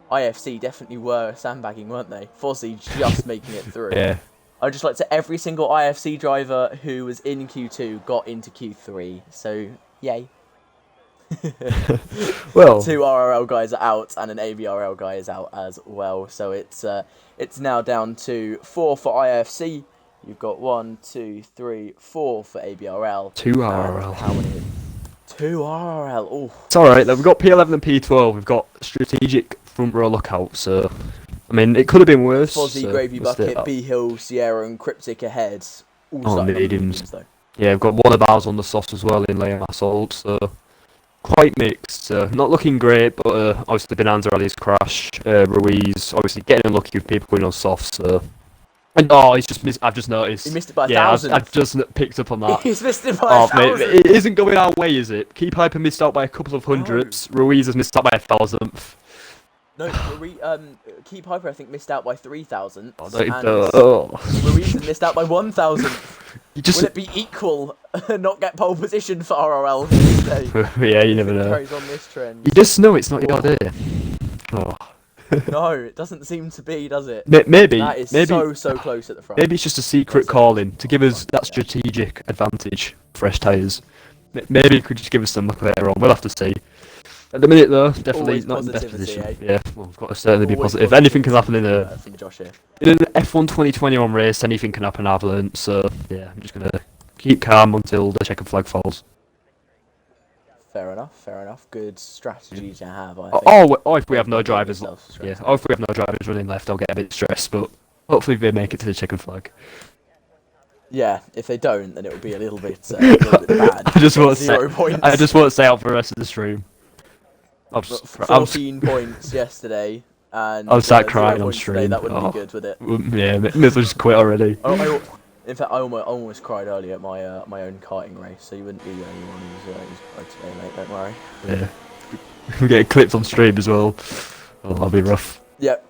IFC definitely were sandbagging, weren't they? Fozzie just making it through. Yeah. I'd just like to say every single IFC driver who was in Q2 got into Q3. So, yay. Well, 2 RRL guys are out and an ABRL guy is out as well. So it's now down to 4 for IFC. You've got 1, 2, 3, 4 for ABRL. 2 RRL. How many? 2 RRL. Oh, it's all right. We've got P11 and P12. We've got strategic front row lookout. So I mean, it could have been worse. Fozzie, Gravy Bucket, B Hill, Sierra, and Cryptic ahead. All mediums. Yeah, we've got one of ours on the soft as well in Liam Assault. So quite mixed. Not looking great, but obviously Bonanza Rally's crash. Ruiz obviously getting unlucky with people going on soft. So. And he's just missed. I've just noticed. He missed it by 1,000. I've just picked up on that. He's missed it by 1,000. Mate, it isn't going our way, is it? Keep Hyper missed out by a couple of hundredths. No. Ruiz has missed out by 1,000th. No, Keep Hyper I think missed out by 3,000. Ruiz has missed out by 1,000. Will it be equal? Not get pole position for RRL today? Yeah, you never know. Carries on this trend. You just know it's not your day. Oh. No, it doesn't seem to be, does it? Maybe. That is so close at the front. Maybe it's just a secret calling to give us that strategic advantage. Fresh tyres. Maybe it could just give us some luck later on. We'll have to see. At the minute, though, definitely not in the best position. Yeah, well, we've got to certainly be positive. Anything can happen in an F1 2021 race. Anything can happen, Avalanche. So yeah, I'm just gonna keep calm until the checkered flag falls. Fair enough. Good strategy to have, I think. Or if we have no drivers, or if we have no drivers running left, I'll get a bit stressed. But hopefully they make it to the checkered flag. Yeah, if they don't, then it would be a little bit bad. I just won't 0 say. points. I just won't stay out for the rest of the stream. I'm 14 points yesterday, and I'll start 0 crying on points today. stream. That wouldn't be good, would it? Yeah, may as well just quit already. In fact, I almost cried earlier at my my own karting race, so you wouldn't be the only one who's cried today, mate. Don't worry. Yeah, we're getting clips on stream as well. Oh, that'll be rough. Yep.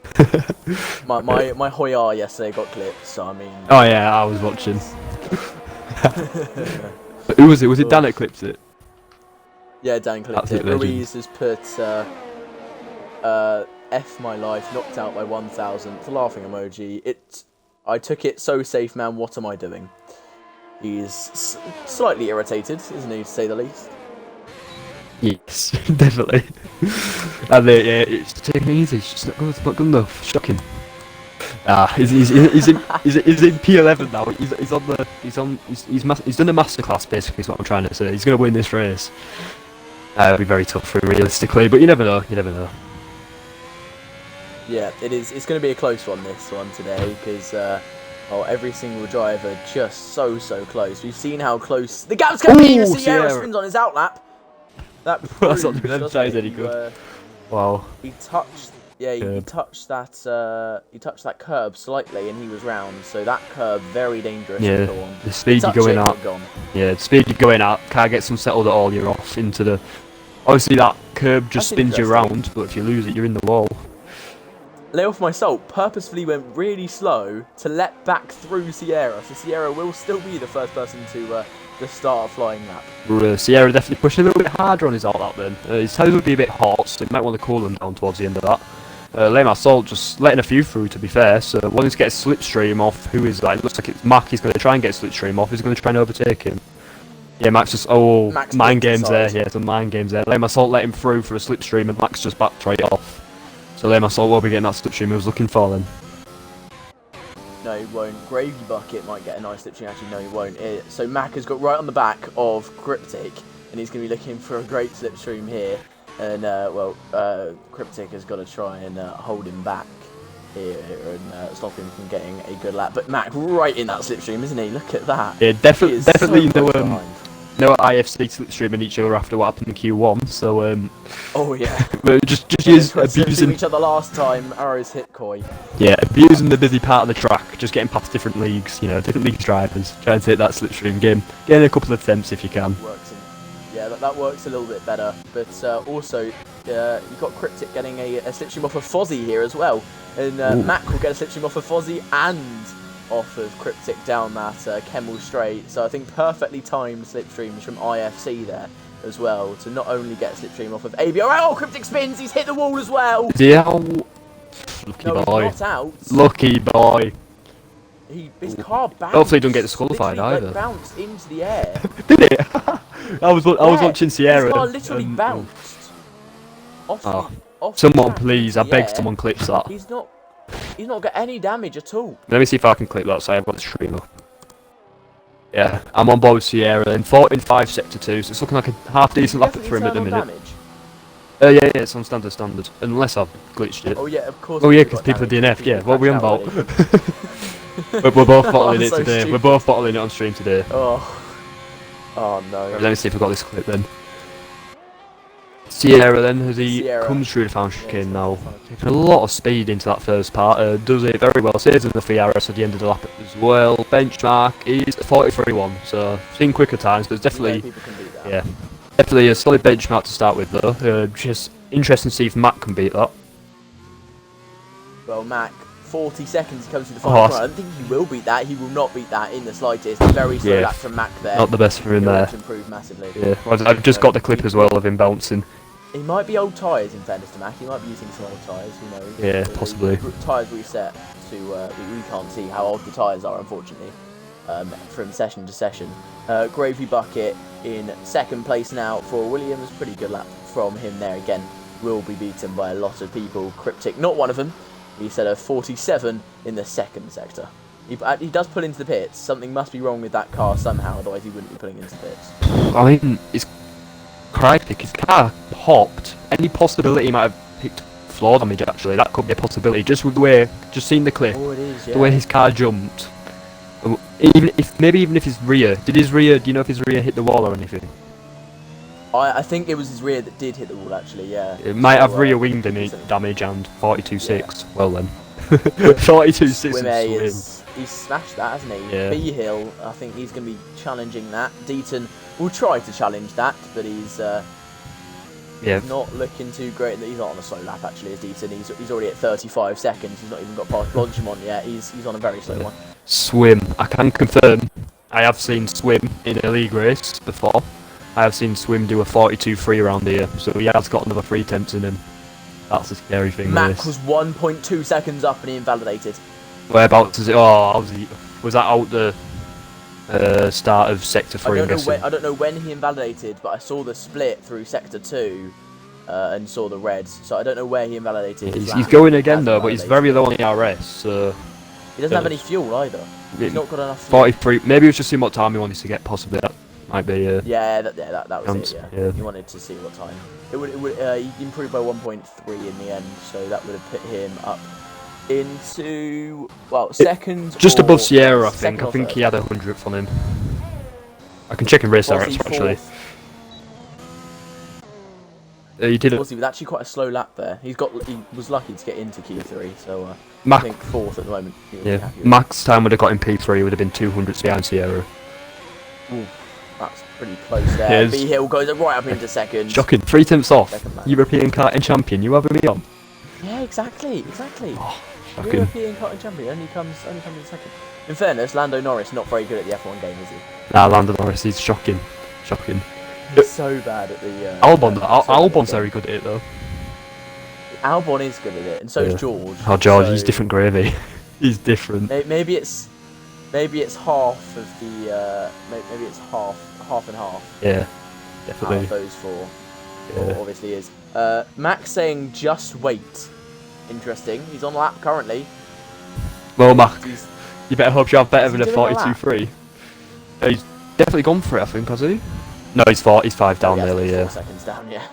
my Hoyar yesterday got clipped, so I mean. Oh yeah, I was watching. Who was it? Was it Dan that clipped it? Yeah, Dan clipped it. Ruiz has put F my life, knocked out by 1000th, laughing emoji. I took it so safe, man. What am I doing? He's slightly irritated, isn't he, to say the least? Yes, definitely. And yeah, it's taking it easy. It's just not good enough. Shocking. He's in P11 now. He's done a masterclass basically. Is what I'm trying to say. He's going to win this race. It'll be very tough for him realistically, but you never know. You never know. Yeah, it is. It's going to be a close one, this one today, because every single driver just so close. We've seen how close the gap's going to be. Sierra spins on his outlap. That that's not going to emphasize any good. Wow. He touched. Yeah, he touched that curb slightly, and he was round. So that curb very dangerous. Yeah, the speed you're going at. Yeah, the speed you're going at. Can't get some settled at all. You're off into the. Obviously, that curb just spins you around, but if you lose it, you're in the wall. Lay off my salt purposefully went really slow to let back through Sierra, so Sierra will still be the first person to start a flying lap. Sierra definitely pushing a little bit harder on his outlap then. His tyres would be a bit hot, so he might want to cool them down towards the end of that. Lay my salt just letting a few through, to be fair, so wanting to get a slipstream off, who is that? It looks like it's Mac. He's going to try and get a slipstream off. He's going to try and overtake him. Yeah, Max just, Max mind games there. Yeah, some mind games there. Lay my salt let him through for a slipstream, and Max just backed right off. So Lay my salt will be getting that slipstream he was looking for then. No, he won't. Gravy Bucket might get a nice slipstream. Actually, no, he won't. So Mac has got right on the back of Cryptic, and he's going to be looking for a great slipstream here. And, Cryptic has got to try and hold him back here and stop him from getting a good lap. But Mac right in that slipstream, isn't he? Look at that. Yeah, definitely no IFC slipstreaming each other after what happened in Q1, so oh yeah. But just use abusing each other last time. Arrows hit Koi. Yeah, abusing the busy part of the track, just getting past different leagues, different league drivers, trying to take that slipstream game, getting a couple of attempts if you can. Yeah, that works a little bit better, but also you've got Cryptic getting a slipstream off of Fozzie here as well, and Mac will get a slipstream off of Fozzie and off of Cryptic down that Kemmel straight, so I think perfectly timed slipstreams from IFC there as well to not only get a slipstream off of ABR. Oh, Cryptic spins, he's hit the wall as well! Yeah, lucky boy. He's not out. Lucky boy. His car bounced. Hopefully he don't get disqualified either. It bounced into the air. Did it? I was watching Sierra. His car literally bounced. Off someone please, I beg someone clips that. He's not got any damage at all. Let me see if I can clip that, so I've got the stream up. Yeah, I'm on board with Sierra in 14.5 sector 2, so it's looking like a half decent lap for him at the minute. Yeah, it's on standard, unless I've glitched it. Oh yeah, of course. Oh yeah, because people are DNF, yeah, what are we on about? We're both bottling it today, we're both bottling it on stream today. Oh no. Let me see if I've got this clip then. Sierra then, as he comes through the final chicane now, taking a lot of speed into that first part, does it very well, saves in the FRS at the end of the lap as well. Benchmark is 43.1, so seen quicker times, but it's definitely, definitely a solid benchmark to start with though. Just interesting to see if Mac can beat that. Well, Mac, 40 seconds he comes to the final run. I don't think he will beat that. He will not beat that in the slightest. Very slow lap from Mac there. Not the best for him there. Improved massively. Yeah, well, I've just got the clip as well of him bouncing. He might be old tyres in fairness to Mac. He might be using some old tyres, who knows. Yeah, possibly. Tyres reset to, we can't see how old the tyres are, unfortunately, from session to session. Gravy Bucket in second place now for Williams. Pretty good lap from him there again. Will be beaten by a lot of people. Cryptic, not one of them. He said a 47 in the second sector. He does pull into the pits. Something must be wrong with that car somehow, otherwise he wouldn't be pulling into the pits. I mean, it's Cryptic. His car popped. Any possibility he might have picked floor damage, actually. That could be a possibility. Just with the way, just seeing the clip, oh, it is, yeah. the way his car jumped. Even if his rear, do you know if his rear hit the wall or anything? I think it was his rear that did hit the wall, actually, yeah. It might have rear wing damage and 42.6. Yeah. Well then. 42.6 Swim A swim. he's smashed that, hasn't he? Yeah. B Hill, I think he's going to be challenging that. Deaton will try to challenge that, but he's not looking too great. He's not on a slow lap, actually, as Deaton. He's already at 35 seconds. He's not even got past Belgium on yet. He's on a very slow one. Swim. I can confirm. I have seen Swim in a league race before. I have seen Swim do a 42.3 around here, so he has got another 3 attempts in him. That's the scary thing. Mac was 1.2 seconds up and he invalidated. Whereabouts is it? Oh, was that out the start of Sector 3? I don't know when he invalidated, but I saw the split through Sector 2 and saw the reds, so I don't know where he invalidated. He's going again though, but he's very low on the RS, so... He doesn't have any fuel either. He's not got enough fuel. 43, maybe it was just seeing what time he wanted to get, possibly. That might be... Yeah, that was it, yeah. He wanted to see what time. He improved by 1.3 in the end, so that would have put him up into, well, second. Just above Sierra, I think. I think he had 100th on him. I can check in race directs, actually. He did it. Was actually quite a slow lap there. He was lucky to get into Q3, so I think fourth at the moment. Yeah, Max time would have got in P3, would have been 200 behind Sierra. Ooh, that's pretty close there. Yeah, B Hill goes right up into second. Shocking, 3 tenths off. European karting champion, you having me on? Yeah, exactly. Oh, shocking. European karting champion only comes in second. In fairness, Lando Norris not very good at the F1 game, is he? Nah, Lando Norris, he's shocking. He's so bad at the... Albon's very good at it though. Albon is good at it, and so is George. Oh, George, he's different gravy. He's different. Maybe it's half of the... maybe it's half and half. Yeah, definitely. Out of those 4. Yeah. Obviously is. Max saying just wait. Interesting. He's on lap currently. Well, Max, you better hope you have better than a 42.3. He's definitely gone for it, I think, has he? No, he's 5 down nearly, yeah. 4 seconds down, yeah.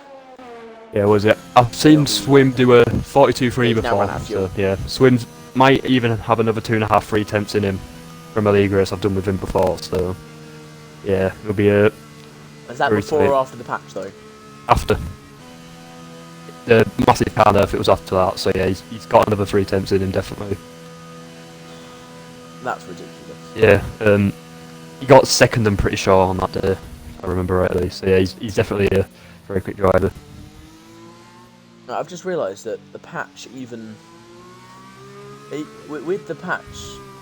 Yeah, was it? I've seen Swim do a 42.3 before, so yeah. Swim might even have another 2.5 free attempts in him from a league race I've done with him before, so yeah, it'll be a... Is that before or after the patch, though? After. The massive car nerf, it was after that, so yeah, he's got another 3 attempts in him, definitely. That's ridiculous. Yeah, he got second, I'm pretty sure, on that day, if I remember rightly, so yeah, he's definitely a very quick driver. I've just realised that the patch even... with the patch,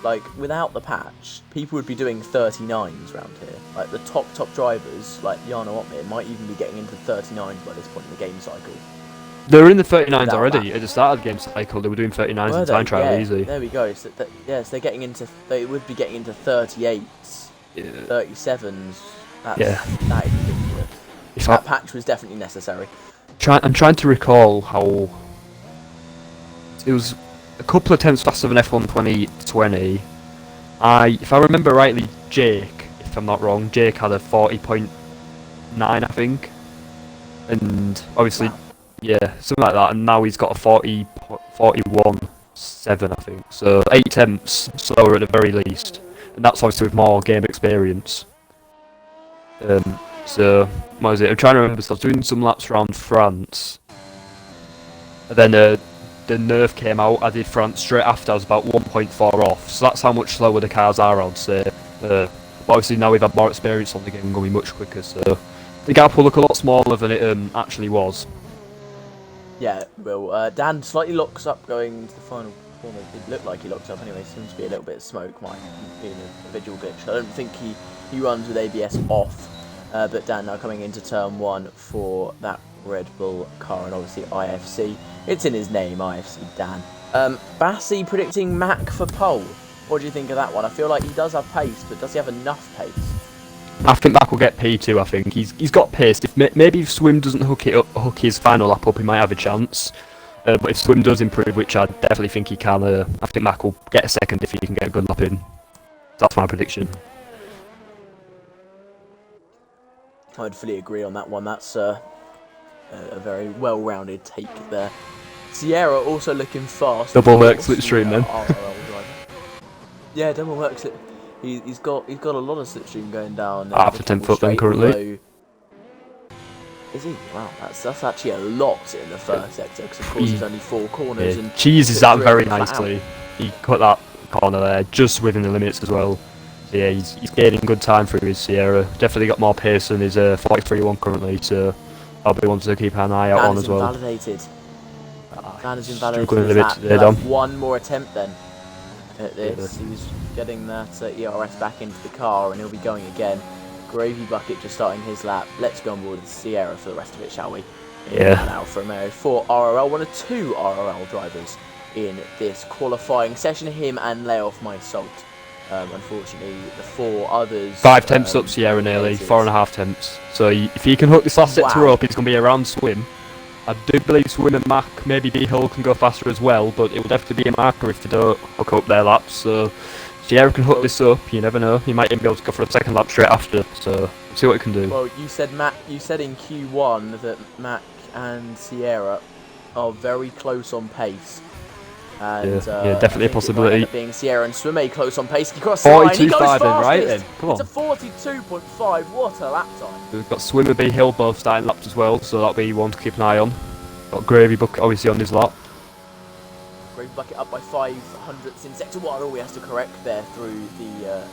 like, without the patch, people would be doing 39s around here. Like, the top drivers, like Jarno Otmir, might even be getting into 39s by this point in the game cycle. They were in the 39s already at the start of the game cycle. They were doing 39s in time trial easily. There we go. So so they're getting into. They would be getting into 38s, 37s. That is ridiculous. That patch was definitely necessary. I'm trying to recall how it was a couple of attempts faster than F1 2020. If I remember rightly, Jake, if I'm not wrong, Jake had a 40.9, I think, and obviously. Wow. Yeah, something like that, and now he's got a 41.7, I think. So 8 tenths slower at the very least, and that's obviously with more game experience. So what was it? I'm trying to remember. So I was doing some laps around France, and then the nerf came out. I did France straight after. I was about 1.4 off. So that's how much slower the cars are, I'd say. But obviously now we've had more experience on the game, going much quicker. So the gap will look a lot smaller than it actually was. Yeah, well, Dan slightly locks up going into the final corner. It looked like he locked up anyway. Seems to be a little bit of smoke. Might be an individual glitch. I don't think he runs with ABS off. But Dan now coming into turn 1 for that Red Bull car, and obviously IFC. It's in his name, IFC Dan. Bassi predicting Mac for pole. What do you think of that one? I feel like he does have pace, but does he have enough pace? I think Mac will get P2. I think he's got pace. Maybe if Swim doesn't hook his final lap up, he might have a chance. But if Swim does improve, which I definitely think he can, I think Mac will get a second if he can get a good lap in. That's my prediction. I'd fully agree on that one. That's a very well-rounded take there. Sierra also looking fast. Double work slipstream then. Yeah, double work slip. He's got a lot of slipstream going down. Half a tenth up then currently. Although, is he? Wow, that's actually a lot in the first sector because of course there's only 4 corners. And cheeses that very flat nicely. He cut that corner there just within the limits as well. So yeah, he's gaining good time through his Sierra. Definitely got more pace than his 43.1 currently. So I'll be one to keep an eye out on as well. Invalidated. Dan is invalidated. There, He'll have one more attempt then at this. He's getting that ERS back into the car and he'll be going again. Gravy Bucket just starting his lap. Let's go on board the Sierra for the rest of it, shall we? Yeah. And Alfa Romeo for RRL, one of 2 RRL drivers in this qualifying session. Him and Lay Off My Salt. Unfortunately, the 4 others. 5 temps up Sierra nearly, 4.5 temps. So if he can hook this last sector up, he's going to be around Swim. I do believe Swim and Mac, maybe B-Hill can go faster as well, but it will definitely be a marker if they don't hook up their laps. So Sierra can hook this up, you never know. He might even be able to go for a second lap straight after, so see what he can do. Well, you said in Q1 that Mac and Sierra are very close on pace. And, yeah, definitely a possibility. Being Sierra and Swim close on pace. He crosses the line. He goes 42.5 fastest. then, right then. Come on. It's a 42.5. What a lap time. We've got Swim and B-Hill both starting laps as well, so that'll be one to keep an eye on. Got Gravy Bucket obviously on his lap. Gravy Bucket up by 500ths in sector 1. All he has to correct there through the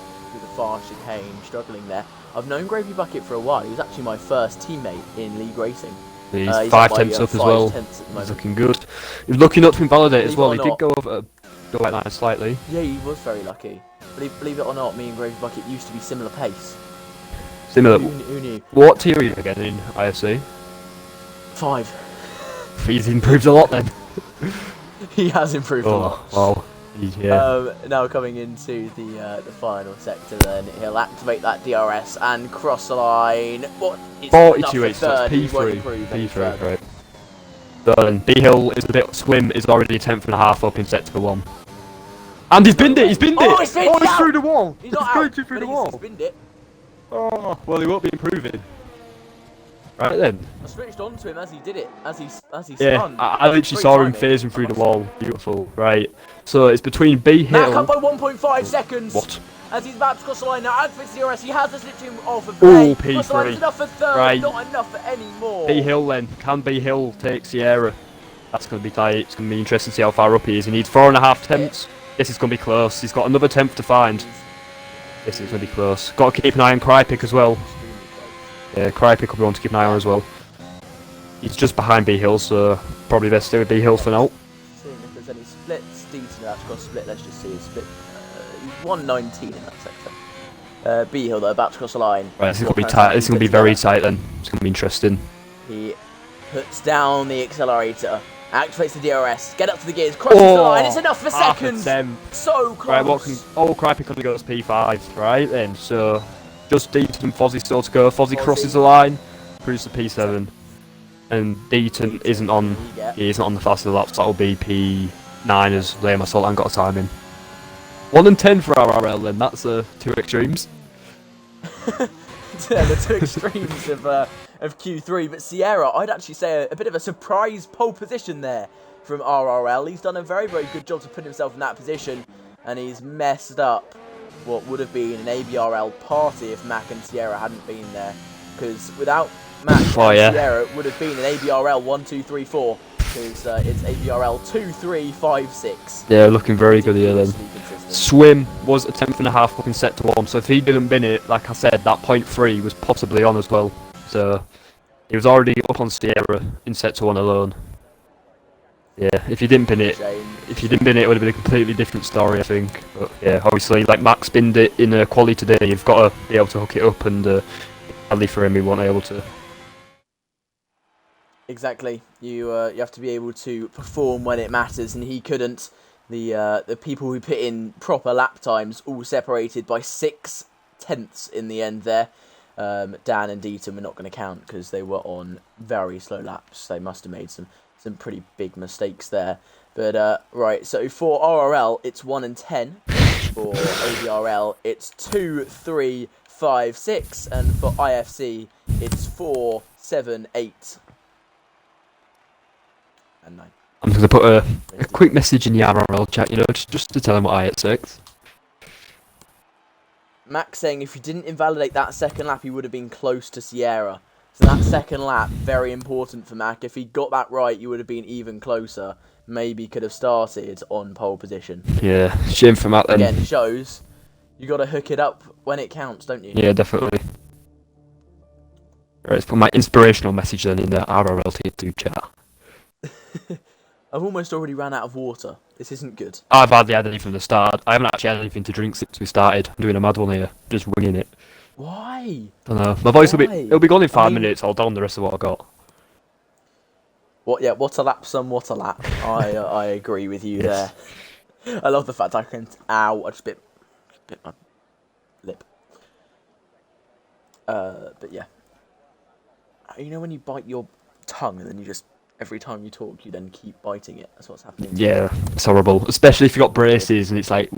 far chicane, struggling there. I've known Gravy Bucket for a while. He was actually my first teammate in league racing. He's 5 temps up as well. He's looking good. He's looking up to invalidate as well. He did go over like that slightly. Yeah, he was very lucky. Believe it or not, me and Gravy Bucket used to be similar pace. Similar. Who knew? What tier are you again in ILC? 5. He's improved a lot then. He has improved a lot. Wow. Yeah. Now coming into the final sector, then he'll activate that DRS and cross the line. What? 42.8, so that's P3, right. Then B-Hill is a bit Swim is already a 10.5 up in sector 1. And he's binned it, he's binned it! He's through the wall! He's not out, through the he's wall! binned it. Oh, well he won't be improving. Right then. I switched on to him as he did it, as he yeah, spun. I literally saw him phasing through the wall. Beautiful. Right. So it's between B-Hill... Back up by 1.5 seconds. What? As he's about to cross the line now, activates the DRS. He has the slipstream off of play. P3. The line is enough for third, right. Not enough for any more. B-Hill then. Can B-Hill take Sierra? That's going to be tight. It's going to be interesting to see how far up he is. He needs 4.5 temps. This is going to be close. He's got another tenth to find. This is going to be close. Got to keep an eye on Krypik as well. Yeah, Krypik will be one to keep an eye on as well. He's just behind B-Hill, so probably best stay with B-Hill for now. Seeing if there's any splits. Deaton that's got a split. Let's just see his split. He's 119 in that sector. B-Hill though, about to cross the line. Right, this is going to be tight. This is going to be very tight then. It's going to be interesting. He puts down the accelerator. Activates the DRS, get up to the gears, crosses the line, it's enough for seconds! So close! Right, what can... Oh, Krypik only goes P5, right then, so... Just Deaton and Fozzie still to go. Fozzie crosses the line, proves the P7. And Deaton isn't on... He isn't on the fastest laps, that'll be P9 as Liam Assault and got a time in. 1 and 10 for RRL then, that's 2 extremes. Yeah, the 2 extremes of Q3, but Sierra, I'd actually say a bit of a surprise pole position there from RRL. He's done a very, very good job to put himself in that position, and he's messed up what would have been an ABRL party if Mac and Sierra hadn't been there, because without Mac and Sierra, it would have been an ABRL 1, 2, 3, 4, because it's ABRL 2, 3, 5, 6. Yeah, looking very good here then. Swim was a 10.5 up in sector 1, so if he didn't bin it, like I said, that point 3 was possibly on as well. So he was already up on Sierra in sector 1 alone. Yeah, if you didn't bin it, it would have been a completely different story, I think. But yeah, obviously, like Max binned it in a quali today, you've got to be able to hook it up, and sadly for him, he wasn't able to. Exactly. You have to be able to perform when it matters, and he couldn't. The people who put in proper lap times all separated by 6 tenths in the end there. Dan and Deaton were not going to count because they were on very slow laps. They must have made some pretty big mistakes there. But right, so for RRL it's 1 and 10. For ABRL it's 2, 3, 5, 6, and for IFC it's 4, 7, 8, and 9. I'm going to put a quick message in the RRL chat, you know, just to tell him what I expect. Max saying if you didn't invalidate that second lap, he would have been close to Sierra. So that second lap, very important for Mac. If he got that right, you would have been even closer. Maybe could have started on pole position. Yeah, shame for Matt then. Again, shows you got to hook it up when it counts, don't you? Yeah, definitely. Right, let's put my inspirational message then in the RRLT2 chat. I've almost already ran out of water. This isn't good. I've hardly had any from the start. I haven't actually had anything to drink since we started. I'm doing a mad one here, just winging it. Why? I don't know. My voice it'll be gone in 5 I mean, minutes. I'll down the rest of what I got. What? Yeah, what a lap, son, what a lap. I agree with you there. I love the fact I can. Ow! I just bit my lip. But yeah. You know when you bite your tongue and then you just every time you talk you then keep biting it. That's what's happening. Yeah, it's horrible. Especially if you've got braces and it's like,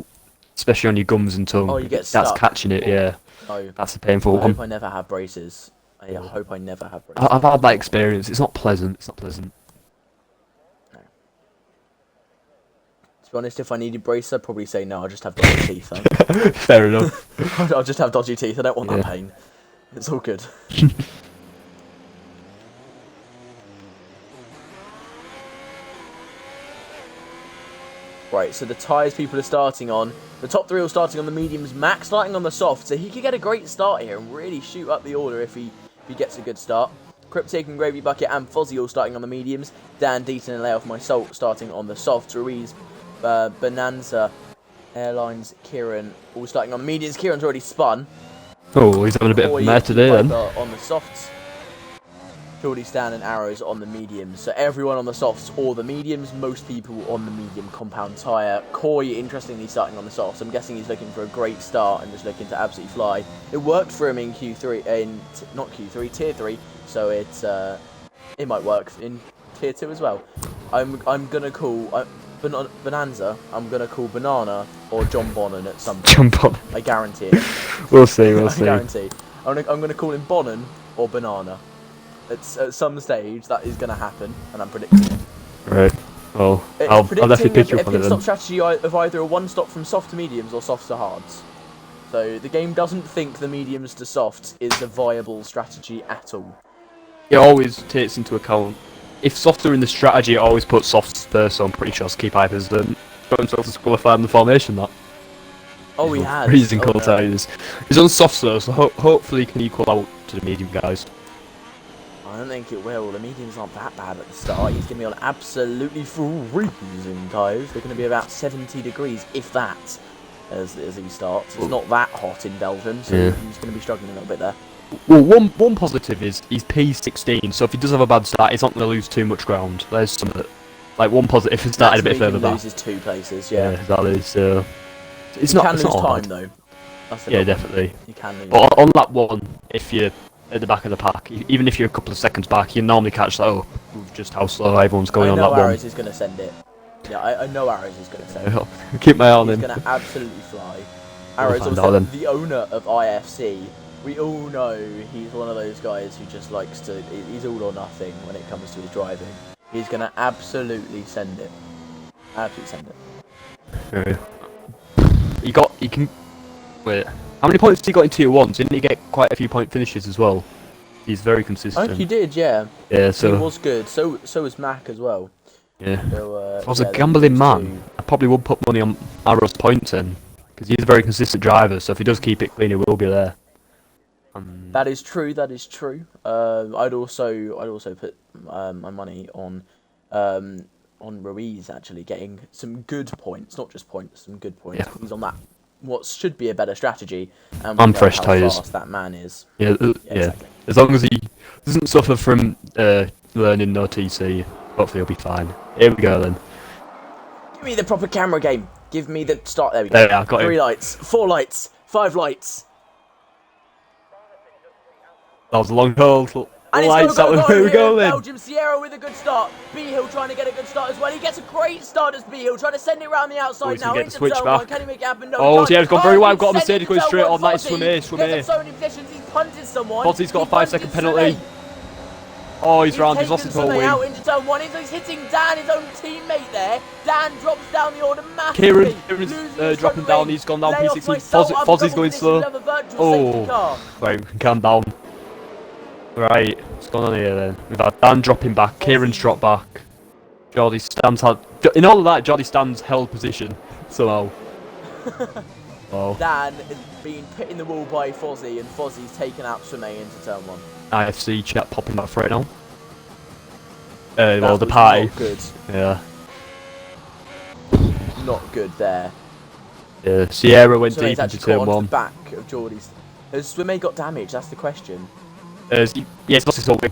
especially on your gums and tongue. Oh, you get stuck. That's catching it. Yeah. No. That's a painful I one. hope I never have braces. I hope I never have braces. I've had that experience. It's not pleasant. It's not pleasant. No. To be honest, if I needed braces, I'd probably say no. I'll just have dodgy teeth. Though. Fair enough. I'll just have dodgy teeth. I don't want that pain. It's all good. Right, so the tyres people are starting on. The top three are starting on the mediums. Max starting on the soft, so he could get a great start here and really shoot up the order if he gets a good start. Cryptic and Gravy Bucket and Fozzie all starting on the mediums. Dan, Deaton and Lay Off My Salt starting on the softs. Ruiz, Bonanza, Airlines, Kieran all starting on the mediums. Kieran's already spun. Oh, he's having a bit of a mare today then. On the softs. Geordie Stan and Arrows on the mediums. So everyone on the softs or the mediums, most people on the medium compound tyre. Coy, interestingly, starting on the softs. I'm guessing he's looking for a great start and just looking to absolutely fly. It worked for him in Q3, not Q3, Tier 3, so it might work in Tier 2 as well. I'm going to call Bonanza, I'm going to call Banana or John Bonnan at some point. John Bonnan. I guarantee it. We'll see, we'll I see. guarantee. I'm going to call him Bonnan or Banana. At some stage, that is going to happen, and I'm predicting it. Right. Well, I'll definitely pick you up on it then. Stop strategy of either a one-stop from soft to mediums or soft to hards. So the game doesn't think the mediums to softs is a viable strategy at all. It always takes into account, if softs are in the strategy, it always puts softs first, so I'm pretty sure Ski Piper's got himself disqualified in the formation, that. Oh, he has. Freezing cold tires. He's on softs though, so hopefully he can equal out to the medium guys. I don't think it will. The mediums aren't that bad at the start. He's going to be on absolutely freezing tyres. They're going to be about 70 degrees, if that, as he starts. It's not that hot in Belgium, so he's going to be struggling a little bit there. Well, one positive is he's P16, so if he does have a bad start, he's not going to lose too much ground. There's some of it. Like one positive, if he started a bit further back. He loses 2 places, yeah. Exactly. So He can lose time though. Yeah, definitely. You can lose. But on lap 1, if you're at the back of the pack, even if you're a couple of seconds back, you normally catch that up with just how slow everyone's going on lap 1. I know Arrows is going to send it. Yeah, I know Arrows is going to send it. Keep my eye on him. He's going to absolutely fly. Arrows also the owner of IFC. We all know he's one of those guys who just likes to... He's all or nothing when it comes to his driving. He's going to absolutely send it. Absolutely send it. He can... Wait. How many points did he got in Tier 1? Didn't he get quite a few point finishes as well? He's very consistent. I think he did, yeah. Yeah, so... He was good. So was Mac as well. Yeah. So, if I was a gambling man, I probably would put money on Arrow's points then. Because he's a very consistent driver, so if he does keep it clean, he will be there. That is true, that is true. I'd also put my money on Ruiz actually getting some good points, not just points, some good points. Yeah. He's on that what should be a better strategy, and fresh tyres. Fast that man is. Yeah, exactly. As long as he doesn't suffer from learning no TC, hopefully he'll be fine. Here we go then. Give me the proper camera game. Give me the start. There we go. There we are, got 3 lights, 4 lights, 5 lights. That was a long hold. And Lights out. Here we go then. Belgium, Sierra with a good start. B-Hill trying to get a good start as well. He gets a great start as B-Hill, trying to send it around the outside now. Get the switch back. Can he make it happen? No, oh, Sierra's gone very wide. Got a Mercedes going straight on. That is swim here. He's punted someone. Fozzie's got a 5-second penalty. Oh, he's round. He's lost his whole taken wing. out into turn 1. He's hitting Dan, his own teammate there. Dan drops down the order massively. Kieran's dropping down. He's gone down P16. Fozzie's going slow. Oh, right, calm down. Right, what's going on here then? We've had Dan dropping back. Kieran's dropped back. Jordy stands in all of that. Jordy stands held position somehow. Oh. Dan is being put in the wall by Fozzie, and Fozzie's taken out Swime into turn 1. IFC chat popping that right now. Well, the party. Not good. Yeah. Not good there. Yeah. Sierra went Swime's deep into actually turn gone 1. to the back of Jordy's. Has Swime got damage? That's the question. Yeah, he's lost his whole wing.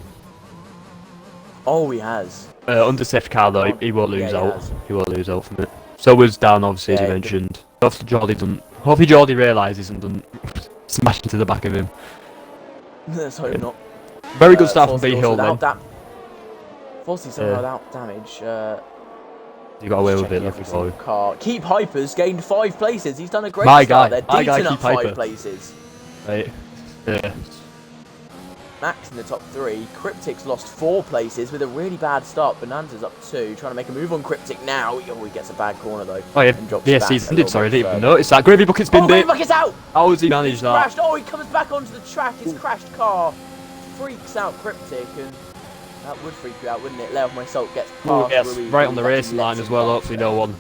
Oh, he has. Under safety car though, he won't lose Yeah, he out. has. He won't lose out from it. So was Dan, obviously, as you mentioned. Hopefully Jordy realises and doesn't smash into the back of him. Let's hope not. Very good start from B Hill then. Fozzie somehow without damage. You got away with it, lovely boy. Car. Keep Hyper's gained 5 places. He's done a great My start guy. there. My guy, Deaton up Keep 5 Hyper. places. Right. Yeah. Max in the top 3. Cryptic's lost 4 places with a really bad start. Bonanza's up 2. Trying to make a move on Cryptic now. Oh, he gets a bad corner though. Oh yeah, VSC's ended, sorry, I didn't even notice that. Gravy Bucket's been Gravy Bucket's out! How has he managed that? Crashed. Oh, he comes back onto the track. His crashed car freaks out Cryptic, and that would freak you out, wouldn't it? Leo of my salt gets past. Yes, Ruiz, right on the Ruiz racing line actually as well. lets him Hopefully no one.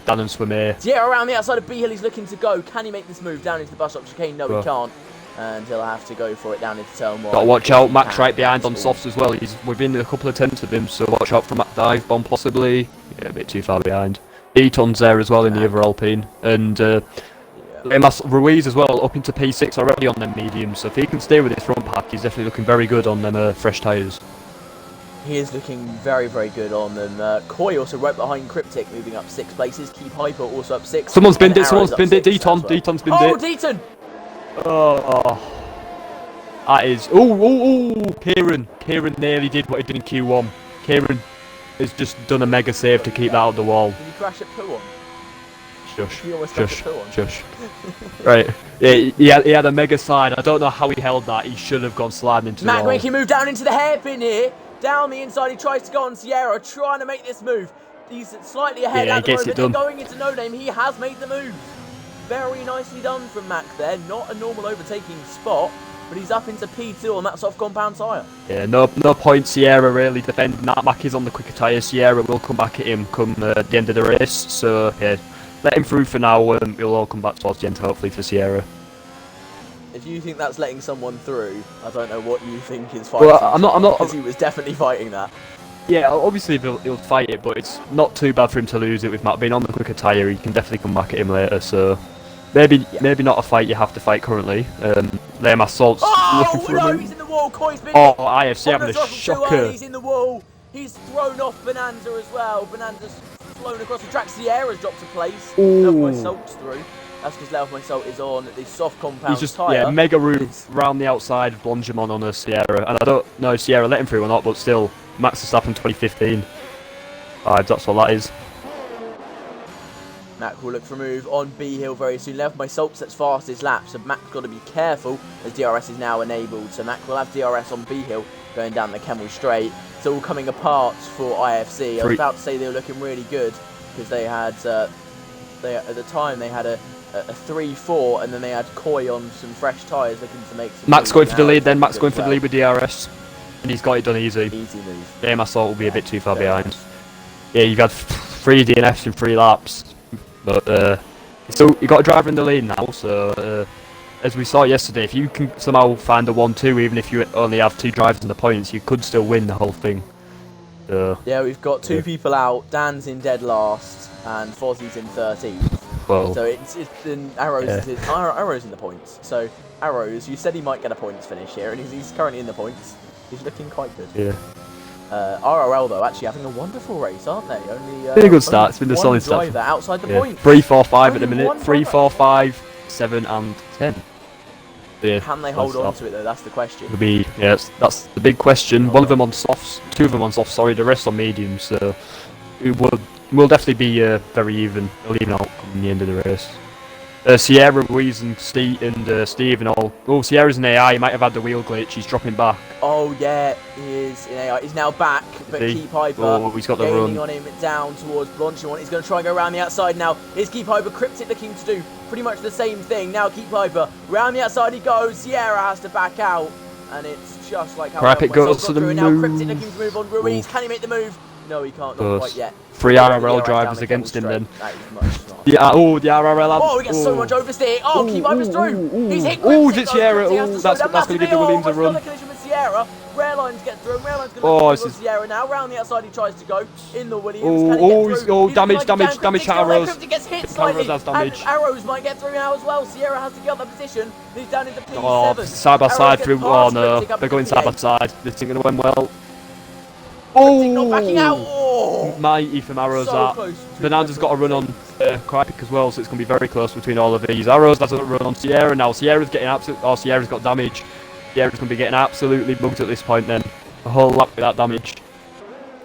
Dan and Swimmer. Yeah, around the outside of B Hill, he's looking to go. Can he make this move down into the bus stop chicane? No, he can't. And he'll have to go for it down into turn 1. Got to watch out. Max right behind on softs as well. He's within a couple of tenths of him, so watch out for Mac dive bomb possibly. Yeah, a bit too far behind. Eton's there as well in the other Alpine, and Ruiz as well up into P6 already on them mediums. So if he can stay with his front pack, he's definitely looking very good on them fresh tyres. He is looking very, very good on them. Koi also right behind Cryptic, moving up 6 places. Keep Hyper also up 6. Someone's binned it. Someone's binned it. Deton's binned it. Oh, Deaton! Oh, that is. Oh, Kieran nearly did what he did in Q1. Kieran has just done a mega save to keep that out of the wall. Did he crash at Puon? Shush. Right. Yeah, he had a mega slide. I don't know how he held that. He should have gone sliding into the wall. Mac making move down into the hairpin here. Down the inside, he tries to go on Sierra, trying to make this move. He's slightly ahead at the moment. They're going into no name. He has made the move. Very nicely done from Mac there. Not a normal overtaking spot, but he's up into P2 on that soft compound tyre. Yeah, no point Sierra really defending that. Mac is on the quicker tyre. Sierra will come back at him come the end of the race. So, yeah, let him through for now. We'll all come back towards the end, hopefully, for Sierra. If you think that's letting someone through, I don't know what you think is fighting. Well, I'm not. Because he was definitely fighting that. Yeah, obviously he'll fight it, but it's not too bad for him to lose it with Matt being on the quicker tyre. He can definitely come back at him later. So maybe not a fight you have to fight currently. Liam Assault's looking for no, him. He's in the wall. Koi's been Oh, IFC having a shocker. He's in the wall. He's thrown off Bonanza as well. Bonanza's flown across the track. Sierra's dropped a place. Leo of my salt's through. That's because Leo of my salt is on the soft compound He's just tyre. mega roof round the outside of Blongemon on a Sierra, and I don't know if Sierra let him through or not, but still, Max Verstappen 2015. That's what that is. Mac will look for a move on B Hill very soon. Left my salt sets fastest lap, so Mac's got to be careful as DRS is now enabled. So Mac will have DRS on B Hill going down the Kemmel Straight. It's all coming apart for IFC. I was about to say they were looking really good because they had, at the time they had a 3-4, and then they had Koi on some fresh tyres looking to make some. Max going for the lead then. Max going for the lead with DRS, and he's got it done easy. Easy move. Yeah, my salt will be a bit too far behind. Yeah, you've had 3 DNFs in 3 laps. But so you got a driver in the lead now, so as we saw yesterday, if you can somehow find a 1-2, even if you only have 2 drivers in the points, you could still win the whole thing. Yeah, we've got 2 people out. Dan's in dead last, and Fozzie's in 13th. Well, so it's in Arrows. Arrows in the points. So Arrows, you said he might get a points finish here, and he's currently in the points. He's looking quite good. Yeah. RRL though actually having a wonderful race, aren't they? Only been a good start. It's been a solid start. Outside the points. 3, 4, 5 at the minute. 3, 4, 5, 7, and 10. Yeah, can they hold on to it though? That's the question. It'll be that's the big question. One of them on softs, 2 of them on softs. Sorry, the rest on mediums. So it will definitely be very even. It'll even out in the end of the race. Sierra, Louise and Steve and all. Oh, Sierra's an AI. He might have had the wheel glitch. He's dropping back. Oh yeah, he is in AI. He's now back, but Key Piper Oh, he's got the gaining run on him down towards Blanchimont. He's going to try and go around the outside now. Is Key Piper Cryptic looking to do pretty much the same thing. Now Key Piper, round the outside he goes. Sierra has to back out, and it's just like how Cryptic goes to the move. Now Cryptic looking to move on Ruiz. Can he make the move? No, he can't. Not quite yet. 3 RRL drivers against him then. That is much smarter. Yeah, oh, the RRL. Oh, he gets so much oversteer. Oh, Key Piper's through. He's hit Cryptic. Oh, is it Sierra? Cryptic Oh, that's going to give the Williams a run. Sierra. Railines get through. Railines going to go Sierra now. Round the outside he tries to go. In the Williams. Damage to Arrows. Cryptic gets hit slightly. And Arrows might get through now as well. Sierra has to get up the position. He's down into P7. Oh, side by side through. Oh no, they're going side by side. This isn't going to end well. Oh, not backing out. Oh, mighty from Arrows so that. Bonanza's got a run on Crypic as well, so it's going to be very close between all of these. Arrows has a run on Sierra now. Sierra's getting absolute. Oh, Sierra's got damage. Sierra's going to be getting absolutely bugged at this point then. A whole lap with that damage.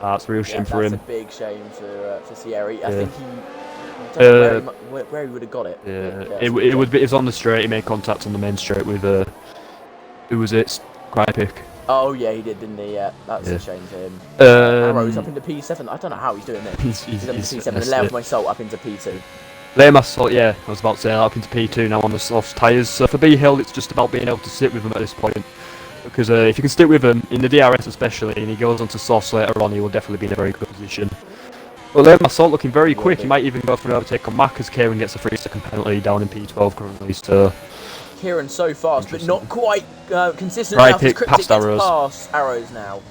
That's a real shame for him. That's a big shame for Sierra. I think he. I don't know where he would have got it. Yeah, it was on the straight. He made contact on the main straight with who was it? Crypic. Oh yeah, he did, didn't he? Yeah, that's a shame for him. Arrows up into P7. I don't know how he's doing this. He's up into P7 and left my salt up into P2. Lay my salt, yeah, I was about to say up into P2 now on the soft tyres. So for B-Hill, it's just about being able to sit with him at this point. Because if you can stick with him, in the DRS especially, and he goes onto softs later on, he will definitely be in a very good position. Well, Lay my salt looking very quick. He might even go for an overtake on Mac as Kieran gets a 3-second penalty down in P12 currently. So Kieran so fast, but not quite consistent right enough. pick, past Arrows. Past Arrows now.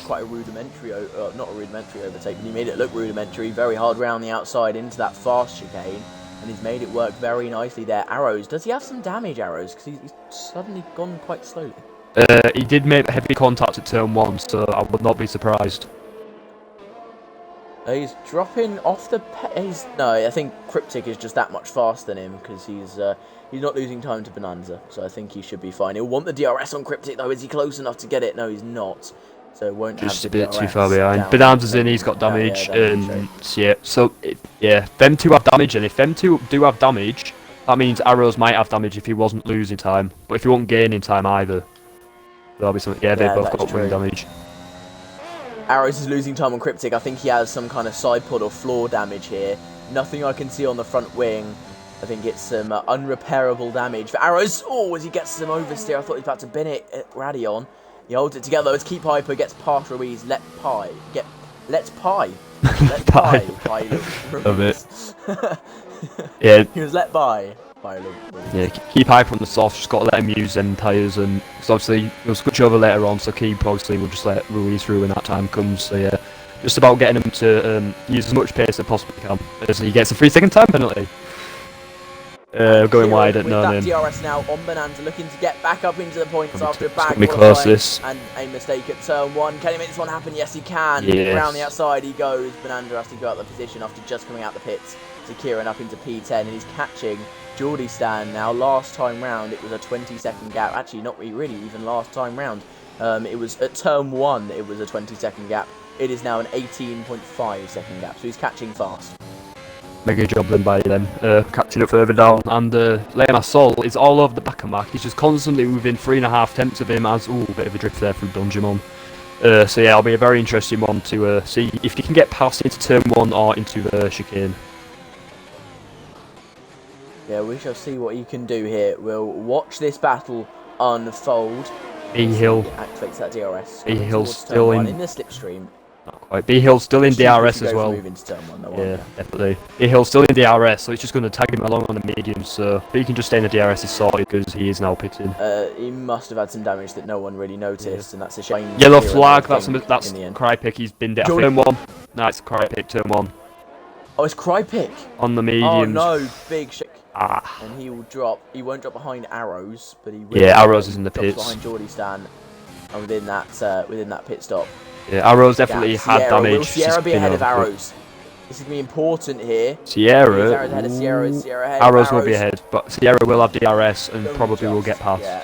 Quite a rudimentary, not a rudimentary overtake, but he made it look rudimentary. Very hard round the outside into that fast chicane, and he's made it work very nicely there. Arrows, does he have some damage, Arrows? Because he's suddenly gone quite slowly. He did make heavy contact at turn 1, so I would not be surprised. He's dropping off the no, I think Cryptic is just that much faster than him because he's not losing time to Bonanza, so I think he should be fine. He'll want the DRS on Cryptic though. Is he close enough to get it? No, he's not. So won't just have a bit DRS too far behind. Bonanza's in, he's got damage, and yeah, so them two have damage, and if them two do have damage, that means Arrows might have damage if he wasn't losing time, but if he wasn't gaining time either, there'll be something. Yeah, they both got winning damage. Arrows is losing time on Cryptic. I think he has some kind of side pod or floor damage here. Nothing I can see on the front wing. I think it's some unrepairable damage for Arrows. Oh, as he gets some oversteer. I thought he was about to bin it at Radion. He holds it together as Key Piper gets past Ruiz. Let's pie. Let's pie. Love it. Yeah. He was let by. Yeah, Key Piper on the soft, just got to let him use them tyres, and cause obviously he'll switch over later on, so Key obviously will just let Ruiz through when that time comes. So yeah, just about getting him to use as much pace as possibly can. As he gets a 3-second time penalty. Going wide at no DRS now on Bonanza, looking to get back up into the points after a bad and a mistake at turn 1. Can he make this one happen? Yes, he can. Yes. Around the outside he goes. Bonanza has to go out the position after just coming out the pits. To Kieran up into P10, and he's catching Geordie Stan now. Last time round it was a 20-second gap. Actually, not really even last time round. It was at turn 1 it was a 20-second gap. It is now an 18.5-second gap, so he's catching fast. Mega job then by them, catching up further down, and Lema Sol is all over the back of Mac. He's just constantly within 3.5 tenths of him, as, ooh, a bit of a drift there from Dungemon. So yeah, it'll be a very interesting one to see if he can get past into turn 1 or into the chicane. Yeah, we shall see what he can do here. We'll watch this battle unfold. B-Hill activates that DRS. B-Hill's still in the slipstream. Not quite. B-Hill's still in DRS as well. Yeah, definitely. B-Hill's still in DRS, so it's just going to tag him along on the medium. So if he can just stay in the DRS, he's sorted because he is now pitting. He must have had some damage that no one really noticed, and that's a shame. Yellow flag. That's Crypic. He's binned it. Turn 1. No, it's Crypic. Turn 1. Oh, it's Crypic on the medium. Oh no, big shit. And he will drop. He won't drop behind Arrows, but he will. Yeah, Arrows is in the pits. Behind Geordie Stan, and within that pit stop. Yeah, Arrows definitely had damage. Will Sierra be ahead of Arrows? This is going to be important here. Sierra. Ahead of Sierra. Ahead Arrows will be ahead, but Sierra will have DRS and probably will get past. Yeah.